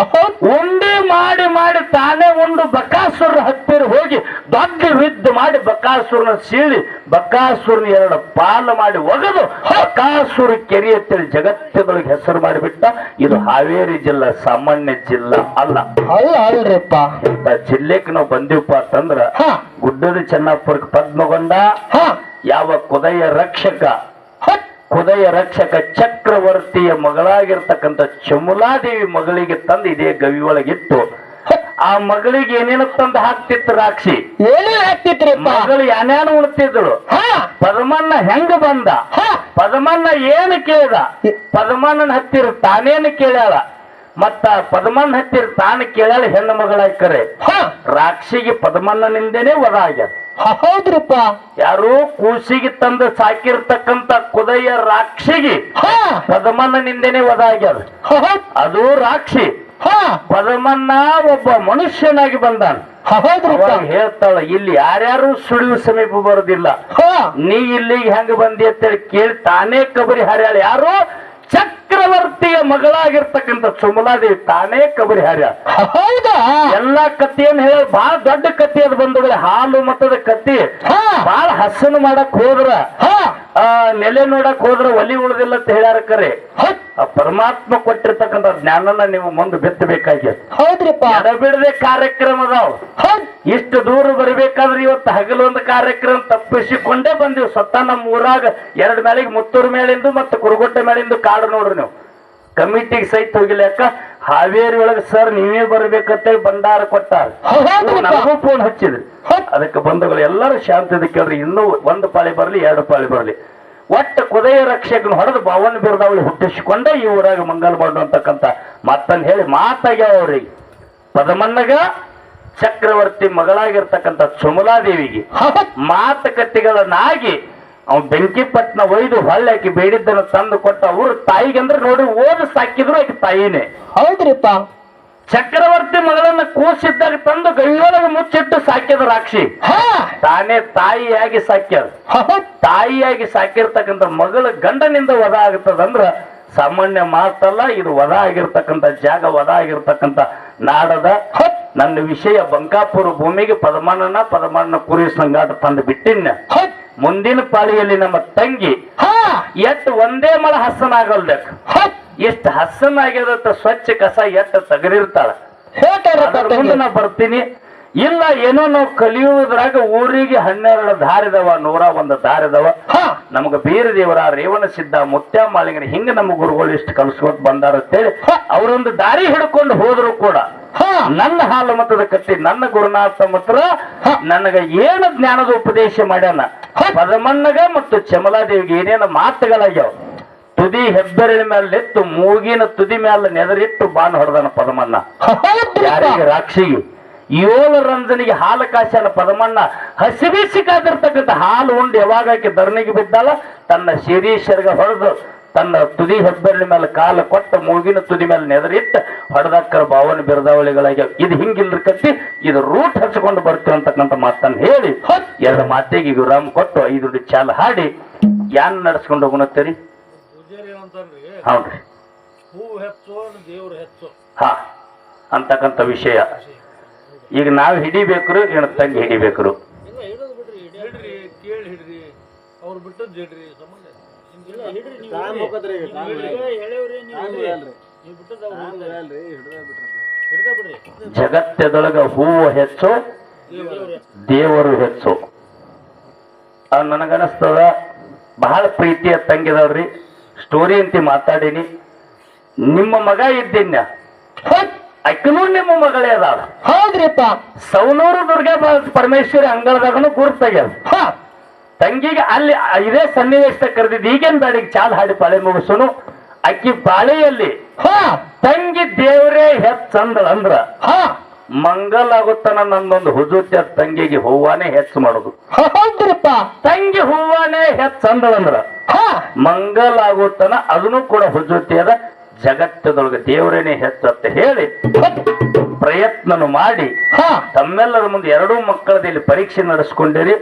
ಉಂಡಿ ಮಾಡಿ ಮಾಡಿ ತಾನೇ ಉಂಡು ಬಕಾಸುರ ಹತ್ತಿರ ಹೋಗಿ ದೊಡ್ಡ ಯುದ್ಧ ಮಾಡಿ ಬಕಾಸುರನ ಸೀಳಿ ಬಕಾಸುರನ 2 ಪಾಲು ಮಾಡಿ ಒಗೆದು ಬಕಾಸುರ ಕೆರೆ ಅಂತೇಳಿ ಜಗತ್ತದೊಳಗೆ ಹೆಸರು ಮಾಡಿಬಿಟ್ಟ. ಇದು ಹಾವೇರಿ ಜಿಲ್ಲಾ, ಸಾಮಾನ್ಯ ಜಿಲ್ಲಾ ಅಲ್ಲ. ಅಲ್ರಿಪ್ಪ. ಇಂಥ ಜಿಲ್ಲೆಗೆ ನಾವು ಬಂದಿವಪ್ಪ ಅಂತಂದ್ರ ಗುಡ್ಡದ ಚೆನ್ನಪ್ಪರ್ಗ ಪದ್ಮಗೊಂಡ ಯಾವ ಕುದಯ ರಕ್ಷಕ ಚಕ್ರವರ್ತಿಯ ಮಗಳಾಗಿರ್ತಕ್ಕಂಥ ಚಮುಲಾದೇವಿ ಮಗಳಿಗೆ ತಂದು ಇದೇ ಗವಿ ಒಳಗಿಟ್ಟು ಆ ಮಗಳಿಗೆ ಏನೇನು ತಂದು ಹಾಕ್ತಿತ್ತು ರಾಕ್ಷಿ. ಏನೇನು ಹಾಕ್ತಿತ್ರಿ ಮಗಳು ಯಾನ್ಯಾನು ಉಣ್ತಿದ್ದಳು. ಪದಮನ್ನ ಹೆಂಗ ಬಂದ, ಪದಮನ್ನ ಏನು ಕೇಳ್ದ, ಪದಮಣ್ಣನ ಹತ್ತಿರ ತಾನೇನು ಕೇಳ್ಯಾಳ, ಮತ್ತ ಪದಮಣ್ಣ ಹತ್ತಿರ ತಾನು ಕೇಳ್ಯಾಳ ಹೆಣ್ಣು ಮಗಳಾಯ್ಕರೆ. ರಾಕ್ಷಿಗೆ ಪದಮಣ್ಣನಿಂದನೇ ವಧ ಆಗ್ಯಾದ. ಹೌದ್ರಿಪ್ಪ. ಯಾರು ಕೂಸಿಗೆ ತಂದು ಸಾಕಿರ್ತಕ್ಕಂತ ಕುದಯ ರಾಕ್ಷಿಗೆ ಪದಮಣ್ಣನಿಂದನೇ ವಧ ಆಗ್ಯಾದ. ಅದು ರಾಕ್ಷಿ. ಪದಮನ್ನ ಒಬ್ಬ ಮನುಷ್ಯನಾಗಿ ಬಂದಾನ. ಹೇಳ್ತಾಳ, ಇಲ್ಲಿ ಯಾರ್ಯಾರು ಸುಳಿವು ಸಮೀಪ ಬರೋದಿಲ್ಲ, ನೀ ಇಲ್ಲಿಗೆ ಹೆಂಗ ಬಂದಿ ಅಂತೇಳಿ ಕೇಳಿ ತಾನೇ ಕಬರಿ ಹಾರ್ಯಾಳ. ಯಾರು? ಚಕ್ರವರ್ತಿಯ ಮಗಳಾಗಿರ್ತಕ್ಕಂಥ ಸುಮಲಾದೇವಿ ತಾನೇ ಕಬರಿ ಹಾರ್ಯಾಳ. ಹೌದಾ? ಎಲ್ಲಾ ಕಥೆಯನ್ನು ಹೇಳ ಬಹಳ ದೊಡ್ಡ ಕಥೆ ಅದು ಬಂದ ಹಾಲು ಮತದ ಕಥೆ. ಬಹಳ ಹಸನು ಮಾಡಕ್ ಹೋದ್ರ ನೆಲೆ ನೋಡಕ್ ಹೋದ್ರ ಒಲಿ ಉಳಿದಿಲ್ಲ ಅಂತ ಹೇಳ್ಯಾರ. ಕರೆ ಪರಮಾತ್ಮ ಕೊಟ್ಟಿರ್ತಕ್ಕಂಥ ಜ್ಞಾನನ ನೀವು ಮುಂದೆ ಬಿತ್ತಬೇಕಾಗ್ಯದ. ಹೌದ್ರಿಪ್ಪ. ಎಡಬಿಡದೆ ಕಾರ್ಯಕ್ರಮ ಅದಾವ. ಇಷ್ಟು ದೂರ ಬರಬೇಕಾದ್ರೆ ಇವತ್ತು ಹಗಲೊಂದು ಕಾರ್ಯಕ್ರಮ ತಪ್ಪಿಸಿಕೊಂಡೇ ಬಂದಿವಿ. ಸ್ವತಃ ನಮ್ಮ ಊರಾಗ 2 ಮೇಳಿಗೆ ಮುತ್ತೂರು ಮೇಳಿಂದು ಮತ್ತು ಕುರುಗೊಟ್ಟೆ ಮೇಳಿಂದು ಕಾಡು ನೋಡ್ರಿ ನೀವು. ಕಮಿಟಿಗೆ ಸಹಿತ ಹೋಗಿಲ್ಲ. ಯಾಕ ಹಾವೇರಿ ಒಳಗೆ ಸರ್ ನೀವೇ ಬರ್ಬೇಕಂತೇಳಿ ಬಂಡಾರ ಕೊಟ್ಟಾರ. ನನಗೂ ಫೋನ್ ಹಚ್ಚಿದ್ರಿ. ಅದಕ್ಕೆ ಬಂಧುಗಳು ಎಲ್ಲರೂ ಶಾಂತದ ಕೇಳ್ರಿ. ಇನ್ನೂ 1 ಪಾಳಿ ಬರ್ಲಿ 2 ಪಾಳಿ ಬರ್ಲಿ, ಒಟ್ಟು ಕುದಯ ರಕ್ಷಕನ ಹೊಡೆದು ಬಾವನ ಬಿರುದಾವಳಿ ಹುಟ್ಟಿಸಿಕೊಂಡೇ ಈ ಊರಾಗ ಮಂಗಲ್ ಮಾಡುವಂತಕ್ಕಂಥ ಮಾತನ್ನು ಹೇಳಿ ಮಾತಾಗ್ಯಾವ ಅವ್ರಿಗೆ. ಪದಮನ್ನಗ ಚಕ್ರವರ್ತಿ ಮಗಳಾಗಿರ್ತಕ್ಕಂಥ ಸುಮಲಾದೇವಿಗೆ ಮಾತುಕತೆಗಳನ್ನಾಗಿ ಅವ್ನು ಬೆಂಕಿಪಟ್ಟಣ ಒಯ್ದು ಹೊಳ್ಳಾಕಿ ಬೇಡಿದ್ದನ್ನು ತಂದು ಕೊಟ್ಟ. ಅವ್ರ ತಾಯಿಗಂದ್ರೆ ನೋಡಿ ಓದು ಸಾಕಿದ್ರು ಆಕೆ ತಾಯಿನೇ. ಹೌದ್ರಿಪ್ಪ. ಚಕ್ರವರ್ತಿ ಮಗಳನ್ನ ಕೂಸಿದ್ದಾಗ ತಂದು ಗೈಯೊಳಗೆ ಮುಚ್ಚಿಟ್ಟು ಸಾಕ್ಯದ ರಾಕ್ಷಿ. ತಾನೇ ತಾಯಿಯಾಗಿ ಸಾಕ್ಯದ. ತಾಯಿಯಾಗಿ ಸಾಕಿರ್ತಕ್ಕಂಥ ಮಗಳ ಗಂಡನಿಂದ ವಧ ಆಗ್ತದಂದ್ರ ಸಾಮಾನ್ಯ ಮಾತಲ್ಲ. ಇದು ವಧ ಆಗಿರ್ತಕ್ಕಂಥ ಜಾಗ, ವಧ ಆಗಿರ್ತಕ್ಕಂಥ ನಾಡದ. ನನ್ನ ವಿಷಯ ಬಂಕಾಪುರ ಭೂಮಿಗೆ ಪದಮಣ್ಣ ಕುರಿ ಸಂಗಾಟ ತಂದು ಬಿಟ್ಟಿನ. ಮುಂದಿನ ಪಾಳಿಯಲ್ಲಿ ನಮ್ಮ ತಂಗಿ ಎಟ್ಟು ಒಂದೇ ಮಳ ಹಸನಾಗಲ್ಬೇಕು. ಎಷ್ಟು ಹಸನಾಗ್ಯದಂತ ಸ್ವಚ್ಛ ಕಸ ಎಟ್ಟು ತಗರಿರ್ತಾಳ. ಮುಂದೆ ನಾ ಬರ್ತೀನಿ. ಇಲ್ಲ ಏನೋ ನಾವು ಕಲಿಯುವುದ್ರಾಗ ಊರಿಗೆ 12 ದಾರಿದವ, 101 ದಾರಿದವ. ನಮಗ ಬೀರ ದೇವರ ರೇವಣ ಸಿದ್ಧ ಮುತ್ಯ ಮಾಳಿಂಗನ ಹಿಂಗ ನಮ್ಮ ಗುರುಗಳು ಇಷ್ಟು ಕಲ್ಸ್ಕೊತ್ ಬಂದಾರ ಅಂತೇಳಿ ಅವರೊಂದು ದಾರಿ ಹಿಡ್ಕೊಂಡು ಹೋದ್ರು ಕೂಡ ನನ್ನ ಹಾಲು ಮತದ ಕತ್ತಿ ನನ್ನ ಗುರುನಾಥ ಮಾತ್ರ ನನಗ ಏನು ಜ್ಞಾನದ ಉಪದೇಶ ಮಾಡ್ಯಾನ. ಪದಮಣ್ಣಗ ಮತ್ತು ಚಮಲಾದೇವಿಗೆ ಏನೇನು ಮಾತುಗಳಾಗ್ಯಾವ. ತುದಿ ಹೆಬ್ಬೆರಳ ಮೇಲೆ ಎತ್ತು ಮೂಗಿನ ತುದಿ ಮೇಲೆ ನೆದರಿಟ್ಟು ಬಾಣ ಹೊಡೆದಾನ ಪದಮಣ್ಣ. ಯಾರಿಗೆ? ರಾಕ್ಷಿಗೆ. 7 ರಂಜನಿಗೆ ಹಾಲು ಕಾಶನ ಪದಮಣ್ಣ ಹಸಿಬಿಸಿ ಕಾದಿರ್ತಕ್ಕಂಥ ಹಾಲು ಉಂಡು ಯಾವಾಗ ಆಕೆ ಧರಣಿಗೆ ಬಿದ್ದಾಳ ತನ್ನ ಶಿರೀಶರ್ಗ ಹೊಡೆದು ತನ್ನ ತುದಿ ಹೆಬ್ಬೆರಳ ಮೇಲೆ ಕಾಲು ಕೊಟ್ಟ ಮೂಗಿನ ತುದಿ ಮೇಲೆ ನೆದರಿಟ್ಟು ಹೊಡೆದಕ್ಕರ ಭಾವನೆ ಬಿರದಾವಳಿಗಳಾಗ್ಯಾವ. ಇದು ಹಿಂಗಿಲ್ರಿ ಕತ್ತಿ, ಇದು ರೂಟ್ ಹಚ್ಕೊಂಡು ಬರ್ತೀವಿ ಅಂತಕ್ಕಂಥ ಮಾತನ್ನು ಹೇಳಿ 2 ಮಾತಿಗೆ ವಿರಾಮ ಕೊಟ್ಟು 5 ಚಾಲ ಹಾಡಿ ಯಾನ್ ನಡ್ಸ್ಕೊಂಡು ಹೋಗೋಣತ್ತೀರಿ. ಹೌದ್ರಿ. ಹಾ ಅಂತಕ್ಕಂಥ ವಿಷಯ. ಈಗ ನಾವು ಹಿಡಿಬೇಕ್ರು, ಏನು ತಂಗಿ ಹಿಡಿಬೇಕ್ರು. ಜಗತ್ತದೊಳಗ ಹೂವು ಹೆಚ್ಚು, ದೇವರು ಹೆಚ್ಚು. ನನಗನಿಸ್ತದ ಬಹಳ ಪ್ರೀತಿಯ ತಂಗಿದವ್ರಿ. ಸ್ಟೋರಿ ಅಂತ ಮಾತಾಡೀನಿ. ನಿಮ್ಮ ಮಗ ಇದ್ದೀನ, ಅಕ್ಕನೂ ನಿಮ್ಮ ಮಗಳೇ ಅದಾಳ. ಹೌದ್ರಿಪ್ಪ. ಸೌನೂರು ದುರ್ಗಾ ಪರಮೇಶ್ವರಿ ಅಂಗಳದಾಗನು ಗುರುತಾಗ್ಯಾರ. ತಂಗಿಗೆ ಅಲ್ಲಿ ಇದೇ ಸನ್ನಿವೇಶದಾಗ ಕರೆದಿದ್ದು. ಈಗೇನ್ ಬೇಡ, ಚಾಲ್ ಹಾಡಿ ಪಾಳೆ ಮುಗಿಸೋನು. ಅಕ್ಕಿ ಪಾಳೆಯಲ್ಲಿ ತಂಗಿ ದೇವರೇ ಹೆಚ್ಚಂದಳ ಅಂದ್ರ ಮಂಗಲ್ ಆಗುತ್ತಾನ. ನಂದೊಂದು ಹುಜುತ್ಯ ತಂಗಿಗೆ ಹೂವಾನೇ ಹೆಚ್ಚು ಮಾಡೋದು. ಹೌದ್ರಿಪ್ಪ. ತಂಗಿ ಹೂವಾನೇ ಹೆಚ್ಚಂದಳಂದ್ರ ಮಂಗಲ್ ಆಗುತ್ತಾನ. ಅದನ್ನು ಕೂಡ ಹುಜುತ್ಯದ. ಜಗತ್ತದೊಳಗೆ ದೇವರೇನೆ ಹೆಚ್ಚು ಅಂತ ಹೇಳಿ ಪ್ರಯತ್ನನು ಮಾಡಿ ಹಾ ತಮ್ಮೆಲ್ಲರ ಮುಂದೆ ಎರಡೂ ಮಕ್ಕಳದಲ್ಲಿ ಪರೀಕ್ಷೆ ನಡೆಸ್ಕೊಂಡಿರಿ.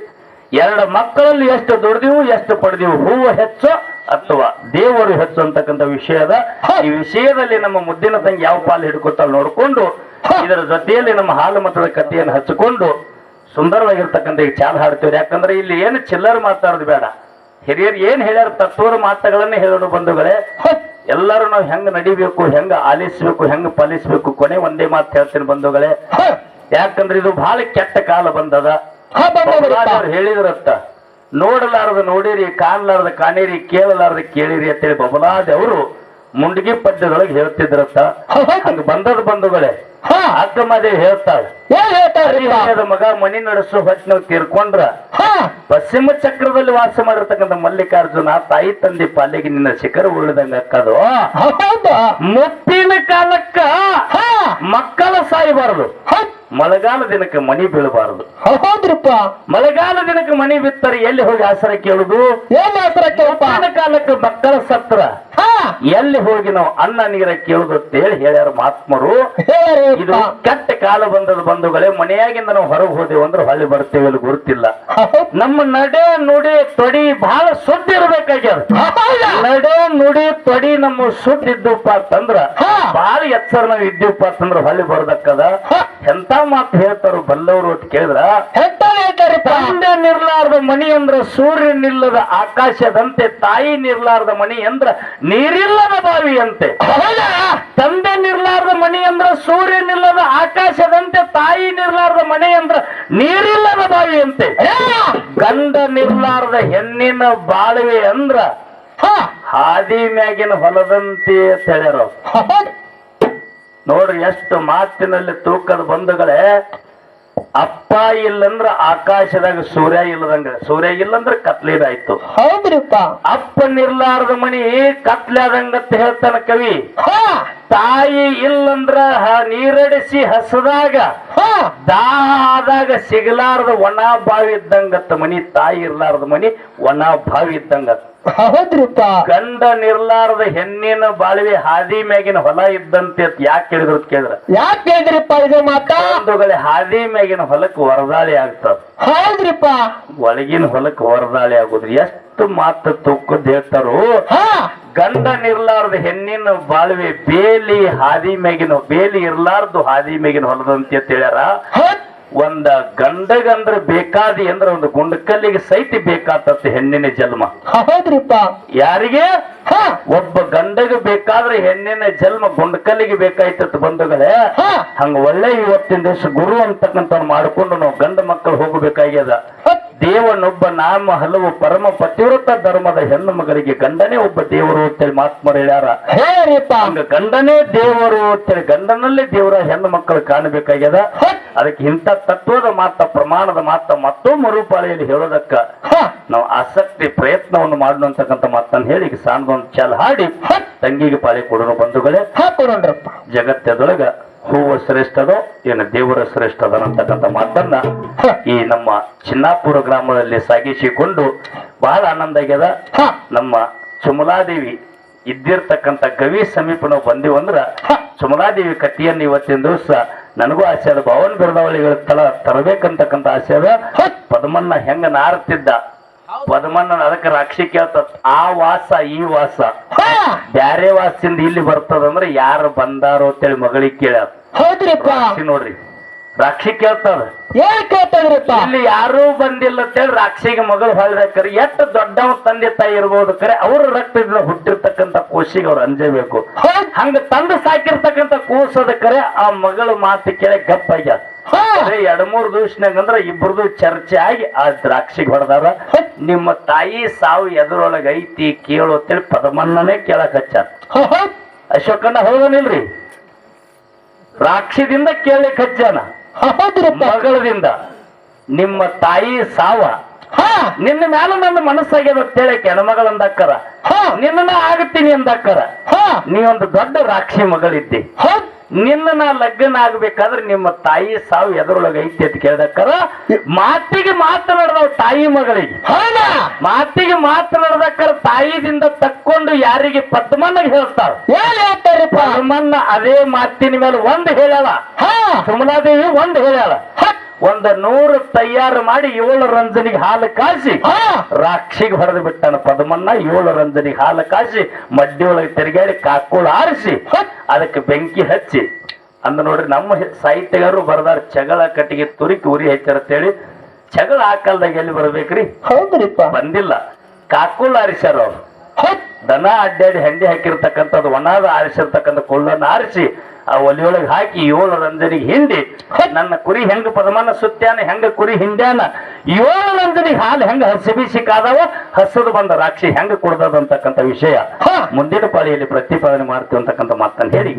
ಎರಡು ಮಕ್ಕಳಲ್ಲಿ ಎಷ್ಟು ದುಡ್ದಿವು ಎಷ್ಟು ಪಡೆದಿವು, ಹೂವು ಹೆಚ್ಚು ಅಥವಾ ದೇವರು ಹೆಚ್ಚು ಅಂತಕ್ಕಂಥ ವಿಷಯದ ಈ ವಿಷಯದಲ್ಲಿ ನಮ್ಮ ಮುದ್ದಿನ ತಂಗಿ ಯಾವ ಪಾಲು ಹಿಡ್ಕೊತಾಳ ನೋಡ್ಕೊಂಡು ಇದರ ಜೊತೆಯಲ್ಲಿ ನಮ್ಮ ಹಾಲು ಮತದ ಕಥೆಯನ್ನು ಹಚ್ಚಿಕೊಂಡು ಸುಂದರವಾಗಿರ್ತಕ್ಕಂಥ ಈಗ ಚಾಲ್ ಹಾಡ್ತೀವ್ರಿ. ಯಾಕಂದ್ರೆ ಇಲ್ಲಿ ಏನು ಚಿಲ್ಲರ್ ಮಾತಾಡೋದು ಬೇಡ, ಹಿರಿಯರು ಏನ್ ಹೇಳ್ಯಾರ ತತ್ವದ ಮಾತುಗಳನ್ನೇ ಹೇಳೋಣ ಬಂಧುಗಳೇ. ಎಲ್ಲರೂ ನಾವು ಹೆಂಗ್ ನಡಿಬೇಕು, ಹೆಂಗ ಆಲಿಸ್ಬೇಕು, ಹೆಂಗ್ ಪಾಲಿಸ್ಬೇಕು, ಕೊನೆ ಒಂದೇ ಮಾತು ಹೇಳ್ತೀನಿ ಬಂಧುಗಳೇ. ಯಾಕಂದ್ರೆ ಇದು ಬಹಳ ಕೆಟ್ಟ ಕಾಲ ಬಂದದ. ಅವ್ರು ಹೇಳಿದ್ರತ್ತ, ನೋಡಲಾರದ ನೋಡಿರಿ, ಕಾಣಲಾರದ ಕಾಣಿರಿ, ಕೇಳಲಾರದ ಕೇಳಿರಿ ಅಂತೇಳಿ ಬಬಲಾದಿ ಅವರು ಮುಂಡ್ಗಿ ಪದ್ಯದೊಳಗೆ ಹೇಳ್ತಿದ್ರತ್ತ. ಹಂಗ ಬಂದದ ಬಂಧುಗಳೇ. ಅಕ್ಕ ಮಾದೇವಿ ಹೇಳ್ತಾಳೆ, ಮಗ ಮನಿ ನಡೆಸೋ ಹೊತ್ತಿನ ತೀರ್ಕೊಂಡ್ರ ಪಶ್ಚಿಮ ಚಕ್ರದಲ್ಲಿ ವಾಸ ಮಾಡಿರ್ತಕ್ಕಂಥ ಮಲ್ಲಿಕಾರ್ಜುನ ತಾಯಿ ತಂದೆ ಪಾಲಿಗೆ ನಿನ್ನ ಶಿಖರ ಉಳಿದಂಗ ಅಕ್ಕದು. ಮುಪ್ಪಿನ ಕಾಲಕ್ಕ ಮಕ್ಕಳ ಸಾಯಬಾರದು, ಮಳೆಗಾಲ ದಿನಕ್ಕೆ ಮನಿ ಬೀಳಬಾರದು. ಹೌದ್ರಪ್ಪ, ಮಳೆಗಾಲ ದಿನಕ್ಕೆ ಮನಿ ಬಿತ್ತರೆ ಎಲ್ಲಿ ಹೋಗಿ ಆಸರ ಕೇಳುದು? ಕಾಲಕ್ಕೆ ಮಕ್ಕಳ ಸತ್ರ ಎಲ್ಲಿ ಹೋಗಿ ನಾವು ಅನ್ನ ನೀರ ಕೇಳುದು ಅಂತೇಳಿ ಹೇಳ್ಯಾರ ಮಹಾತ್ಮರು. ಇದು ಕೆಟ್ಟ ಕಾಲ ಬಂದದ ಬಂಧುಗಳೇ. ಮನೆಯಾಗಿಂದ ನಾವು ಹೊರಗೆ ಹೋದೆವು ಅಂದ್ರೆ ಹೊಳ್ಳಿ ಬರ್ತೇವೆ ಅಲ್ಲಿ ಗುರುತಿಲ್ಲ. ನಮ್ಮ ನಡೆ ನುಡಿ ತೊಡಿ ಬಹಳ ಸುದ್ದಿ ಇರ್ಬೇಕಾಗ್ಯದ. ನಡೆ ನುಡಿ ತೊಡಿ ನಮ್ಮ ಸುದ್ದಿ ಇದ್ದಪ್ಪ ಅಂತಂದ್ರ ಬಹಳ ಎಚ್ಚರ ನಾವು ಇದ್ದೀವಪ್ಪ ಅಂತಂದ್ರ ಹೊಳ್ಳಿ ಬರ್ದಕ್ಕದ. ಎಂತ ಮಾತು ಹೇಳ್ತಾರು ಬಲ್ಲವರು ಅಂತ ಕೇಳಿದ್ರ, ತಂದೆ ನಿರ್ಲಾರ್ದ ಮನಿ ಅಂದ್ರ ಸೂರ್ಯ ನಿಲ್ಲದ ಆಕಾಶದಂತೆ, ತಾಯಿ ನಿರ್ಲಾರ್ದ ಮನಿ ಅಂದ್ರ ನೀರಿಲ್ಲದ ಬಾವಿ ಅಂತೆ. ತಂದೆ ನಿರ್ಲಾರ್ದ ಮನಿ ಅಂದ್ರ ಸೂರ್ಯ ನಿಲ್ಲದ ಆಕಾಶದಂತೆ, ತಾಯಿ ನಿರ್ಲಾರ್ದ ಮನೆ ಅಂದ್ರ ನೀರಿಲ್ಲದ ಬಾವಿ ಅಂತೆ. ಗಂಡ ನಿರ್ಲಾರ್ದ ಹೆಣ್ಣಿನ ಬಾಳುವೆ ಅಂದ್ರ ಹಾದಿ ಮ್ಯಾಗಿನ ಹೊಲದಂತೆ ಹೇಳ್ಯಾರ. ನೋಡ್ರಿ ಎಷ್ಟು ಮಾತಿನಲ್ಲಿ ತೂಕದ ಬಂಧುಗಳೇ. ಅಪ್ಪ ಇಲ್ಲಂದ್ರ ಆಕಾಶದಾಗ ಸೂರ್ಯ ಇಲ್ಲದಂಗ, ಸೂರ್ಯ ಇಲ್ಲಂದ್ರ ಕತ್ಲೇದಾಯ್ತು. ಹೌದ್ರಿಪ್ಪ, ಅಪ್ಪ ನಿರ್ಲಾರ್ದ ಮನಿ ಕತ್ಲಾದಂಗತ್ತ ಹೇಳ್ತಾನ ಕವಿ. ತಾಯಿ ಇಲ್ಲಂದ್ರ ನೀರಡಿಸಿ ಹಸದಾಗ ದಾದಾಗ ಸಿಗಲಾರ್ದ ಒಣ ಬಾವಿ ಇದ್ದಂಗತ್ತ ಮನಿ, ತಾಯಿ ಇರ್ಲಾರ್ದ ಮನಿ ಒಣ ಬಾವಿ ಇದ್ದಂಗತ್ತ. ಹೌದ್ರಿಪ್ಪ, ಗಂಡ ನಿರ್ಲಾರ್ದ ಹೆಣ್ಣಿನ ಬಾಳ್ವೆ ಹಾದಿ ಮ್ಯಾಗಿನ ಹೊಲ ಇದ್ದಂತೆ. ಯಾಕೆ ಹೇಳಿದ್ರು ಕೇಳಿದ್ರ, ಯಾಕೆ ಹೇಳಿದ್ರಿಪ್ಪ ಇದು ಮಾತಾಡುಗಳೇ? ಹಾದಿ ಮ್ಯಾಗಿನ ಹೊಲಕ್ಕೆ ವರದಾಳಿ ಆಗ್ತದ. ಹೌದ್ರಿಪ್ಪ, ಒಳಗಿನ ಹೊಲಕ್ಕೆ ವರದಾಳಿ ಆಗುದ್ರಿ. ಎಷ್ಟು ಮಾತು ತೂಕದ್ ಹೇಳ್ತಾರು. ಗಂಡ ನಿರ್ಲಾರ್ದ ಹೆಣ್ಣಿನ ಬಾಳ್ವೆ ಬೇಲಿ ಹಾದಿ ಮ್ಯಾಗಿನ, ಬೇಲಿ ಇರ್ಲಾರ್ದು ಹಾದಿ ಮ್ಯಾಗಿನ ಹೊಲದಂತೆ ಹೇಳ್ಯಾರ. ಒಂದ ಗಂಡಗಂದ್ರ ಬೇಕಾದಿ ಅಂದ್ರ ಒಂದು ಗುಂಡಕಲ್ಲಿಗೆ ಸಹಿತ ಬೇಕಾತತ್ತೆ ಹೆಣ್ಣಿನ ಜನ್ಮ. ಹೌದ್ರಿಪ್ಪ, ಯಾರಿಗೆ? ಒಬ್ಬ ಗಂಡಗ ಬೇಕಾದ್ರೆ ಹೆಣ್ಣಿನ ಜನ್ಮ ಗುಂಡಕಲ್ಲಿಗೆ ಬೇಕಾಯ್ತತ್ ಬಂಧುಗಳೇ. ಹಂಗ ಒಳ್ಳೆ ಇವತ್ತಿನ ದಿವಸ ಗುರು ಅಂತಕ್ಕಂಥ ಮಾಡ್ಕೊಂಡು ನಾವು ಗಂಡ ಮಕ್ಕಳು ಹೋಗಬೇಕಾಗ್ಯದ. ದೇವನೊಬ್ಬ ನಾಮ ಹಲವು ಪರಮ ಪತಿವ್ರತ ಧರ್ಮದ ಹೆಣ್ಣು ಮಗಳಿಗೆ ಗಂಡನೇ ಒಬ್ಬ ದೇವರು ಅಂತೇಳಿ ಮಹಾತ್ಮರು ಹೇಳ್ಯಾರ. ಹಂಗ ಗಂಡನೇ ದೇವರು ಅಂತೇಳಿ ಗಂಡನಲ್ಲೇ ದೇವರ ಹೆಣ್ಣು ಮಕ್ಕಳು ಕಾಣಬೇಕಾಗ್ಯದ. ಅದಕ್ಕೆ ಇಂಥ ತತ್ವದ ಮಾತ, ಪ್ರಮಾಣದ ಮಾತ ಮತ್ತೊಮ್ಮೆ ಮರುಪಾಳಿಯಲ್ಲಿ ಹೇಳೋದಕ್ಕ ನಾವು ಆಸಕ್ತಿ ಪ್ರಯತ್ನವನ್ನು ಮಾಡೋಣ ಅಂತಕ್ಕಂಥ ಮಾತನ್ನು ಹೇಳಿ ಈಗ ಸಾಣದೊಂದು ಚಾಲ್ ಹಾಡಿ ತಂಗಿಗೆ ಪಾಳಿ ಕೊಡೋಣ ಬಂಧುಗಳೇ. ಜಗತ್ತದೊಳಗ ಹೂವು ಶ್ರೇಷ್ಠದೋ ಏನು ದೇವರ ಶ್ರೇಷ್ಠದ ಅಂತಕ್ಕಂಥ ಮಾತನ್ನ ಈ ನಮ್ಮ ಚಿನ್ನಾಪುರ ಗ್ರಾಮದಲ್ಲಿ ಸಾಗಿಸಿಕೊಂಡು ಬಹಳ ಆನಂದ ಆಗ್ಯದ. ನಮ್ಮ ಚುಮಲಾದೇವಿ ಇದ್ದಿರ್ತಕ್ಕಂಥ ಗವಿ ಸಮೀಪ ನಾವು ಬಂದಿವಂದ್ರ ಚುಮಲಾದೇವಿ ಕಟ್ಟಿಯನ್ನು ಇವತ್ತಿನ ದಿವಸ ನನಗೂ ಆಸೆ ಅದ. ಭವನ್ ಬಿರದಾವಳಿಗಳ ತಳ ತರಬೇಕಂತಕ್ಕಂಥ ಆಸೆ ಅದ. ಪದ್ಮನ್ನ ಹೆಂಗ ನಾರ್ತಿದ್ದ, ಪದ್ಮನ್ನ ಅದಕ್ಕೆ ರಾಕ್ಷಿ ಕೇಳ್ತ, ಆ ವಾಸ ಈ ವಾಸ ಬ್ಯಾರೆ ವಾಸದಿಂದ ಇಲ್ಲಿ ಬರ್ತದಂದ್ರೆ ಯಾರು ಬಂದಾರೋ ಅಂತೇಳಿ ಮಗಳಿಗೆ ಕೇಳ್ಯಾರ. ಹೌದ್ರಿಪ್ಪ, ನೋಡ್ರಿ ರಾಕ್ಷಿ ಕೇಳ್ತದ, ಏನ್ ಕೇಳ್ತದ್ರಿಪ್ಪ? ಇಲ್ಲಿ ಯಾರೂ ಬಂದಿಲ್ಲ ಅಂತೇಳಿ ರಾಕ್ಷಿಗೆ ಮಗಳು ಹೊಳ್ದಾಕರಿ. ಎಷ್ಟು ದೊಡ್ಡವ ತಂದೆ ತಾಯಿ ಇರ್ಬೋದು, ಕರೆ ಅವ್ರ ರಕ್ತದಿಂದ ಹುಟ್ಟಿರ್ತಕ್ಕಂಥ ಕೂಸಿಗೆ ಅವ್ರು ಅಂಜಬೇಕು. ಹಂಗ ತಂದು ಸಾಕಿರ್ತಕ್ಕಂಥ ಕೂಸದ ಕರೆ ಆ ಮಗಳು ಮಾತು ಕೇಳಿ ಗಪ್ಪ ಆಗ್ಯಾರ. 2-3 ದಿವಸನಾಗ ಅಂದ್ರ ಇಬ್ಬರದು ಚರ್ಚೆ ಆಗಿ ಆ ದ್ರಾಕ್ಷಿಗೆ ಹೊಡೆದಾರ. ನಿಮ್ಮ ತಾಯಿ ಸಾವು ಎದುರೊಳಗ ಐತಿ ಕೇಳು ಅಂತೇಳಿ ಪದಮನ್ನನೇ ಕೇಳಕ್ ಹಚ್ಚಾರ. ಅಶೋಕಣ್ಣ ಹೌದನಿಲ್ರಿ? ರಾಕ್ಷಿದಿಂದ ಕೇಳಲಿಕ್ಕೆ ಹಚ್ಚಾನ ಮಗಳದಿಂದ. ನಿಮ್ಮ ತಾಯಿ ಸಾವ ನಿನ್ನ ಮ್ಯಾಲ ನನ್ನ ಮನಸ್ಸಾಗ್ಯದ ಅಂತೇಳಿ ಹೆಣ್ಮಗಳಂದಕ್ಕರ, ನಿನ್ನ ಆಗತ್ತೀನಿ ಅಂದಕ್ಕರ. ನೀವೊಂದು ದೊಡ್ಡ ರಾಕ್ಷಿ ಮಗಳಿದ್ದಿ. ನಿನ್ನ ಲಗ್ನ ಆಗ್ಬೇಕಾದ್ರೆ ನಿಮ್ಮ ತಾಯಿ ಸಾವು ಎದುರೊಳಗ ಐತಿ ಅಂತ ಕೇಳ್ದಕ್ಕರ. ಮಾತಿಗೆ ಮಾತನಾಡ್ದವ್ ತಾಯಿ ಮಗಳಿಗೆ, ಮಾತಿಗೆ ಮಾತನಾಡ್ದಕ್ಕರ ತಾಯಿದಿಂದ ತಕ್ಕೊಂಡು ಯಾರಿಗೆ ಪದ್ಮನ್ನ ಹೇಳ್ತಾರ. ಪದ್ಮನ್ನ ಅದೇ ಮಾತಿನ ಮೇಲೆ ಒಂದು ಹೇಳಲ್ಲ, ಸುಮಲಾದೇವಿ ಒಂದು ಹೇಳ್ಯಾಳ ಒಂದು 100 ತಯಾರು ಮಾಡಿ 7 ರಂಜನಿಗೆ ಹಾಲು ಕಾಸಿ ರಾಕ್ಷಿಗೆ ಹೊಡೆದು ಬಿಟ್ಟಾನ ಪದಮನ್ನ. 7 ರಂಜನಿಗೆ ಹಾಲು ಕಾಸಿ ಮಡ್ಡಿಯೊಳಗೆ ತಿರುಗಾಡಿ ಕಾಕುಳು ಆರಿಸಿ ಅದಕ್ಕೆ ಬೆಂಕಿ ಹಚ್ಚಿ ಅಂದ ನೋಡ್ರಿ. ನಮ್ಮ ಸಾಹಿತ್ಯಗಾರರು ಬರದಾರ ಜಗಳ ಕಟ್ಟಿಗೆ ತುರಿಕಿ ಉರಿ ಹಚ್ಚಾರತ್ತೇಳಿ. ಜಗಳ ಆ ಕಾಲದಾಗ ಎಲ್ಲಿ ಬರ್ಬೇಕ್ರಿ? ಹೌದ್ರಿಪ್ಪ. ಬಂದಿಲ್ಲ. ಕಾಕುಳು ಆರಿಸ್ಯಾರ ಅವ್ರು. ದನ ಅಡ್ಡಾಡಿ ಹಂಡಿ ಹಾಕಿರ್ತಕ್ಕಂಥದ್ದು ಒಣಾದ ಆರಿಸಿರ್ತಕ್ಕಂಥ ಕುಳ್ಳನ್ನು ಆರಿಸಿ ಆ ಒಲಿಯೊಳಗೆ ಹಾಕಿ 7 ರಂಜನಿಗೆ ಹಿಂಡಿ ನನ್ನ ಕುರಿ ಹೆಂಗ ಪದಮಾನ ಸುತ್ಯಾನ ಹೆಂಗ ಕುರಿ ಹಿಂಡ್ಯಾನ 7 ರಂಜನಿಗೆ ಹಾಲು ಹೆಂಗ ಹಸಿ ಕಾದವ ಹಸದು ಬಂದ ರಾಕ್ಷಿ ಹೆಂಗ ಕುಡ್ದದಂತಕ್ಕಂಥ ವಿಷಯ ಮುಂದಿನ ಪಾಳಿಯಲ್ಲಿ ಪ್ರತಿಪಾದನೆ ಮಾಡ್ತೀವಿ ಅಂತಕ್ಕಂಥ ಮಾತನ್ನು ಹೇಳಿ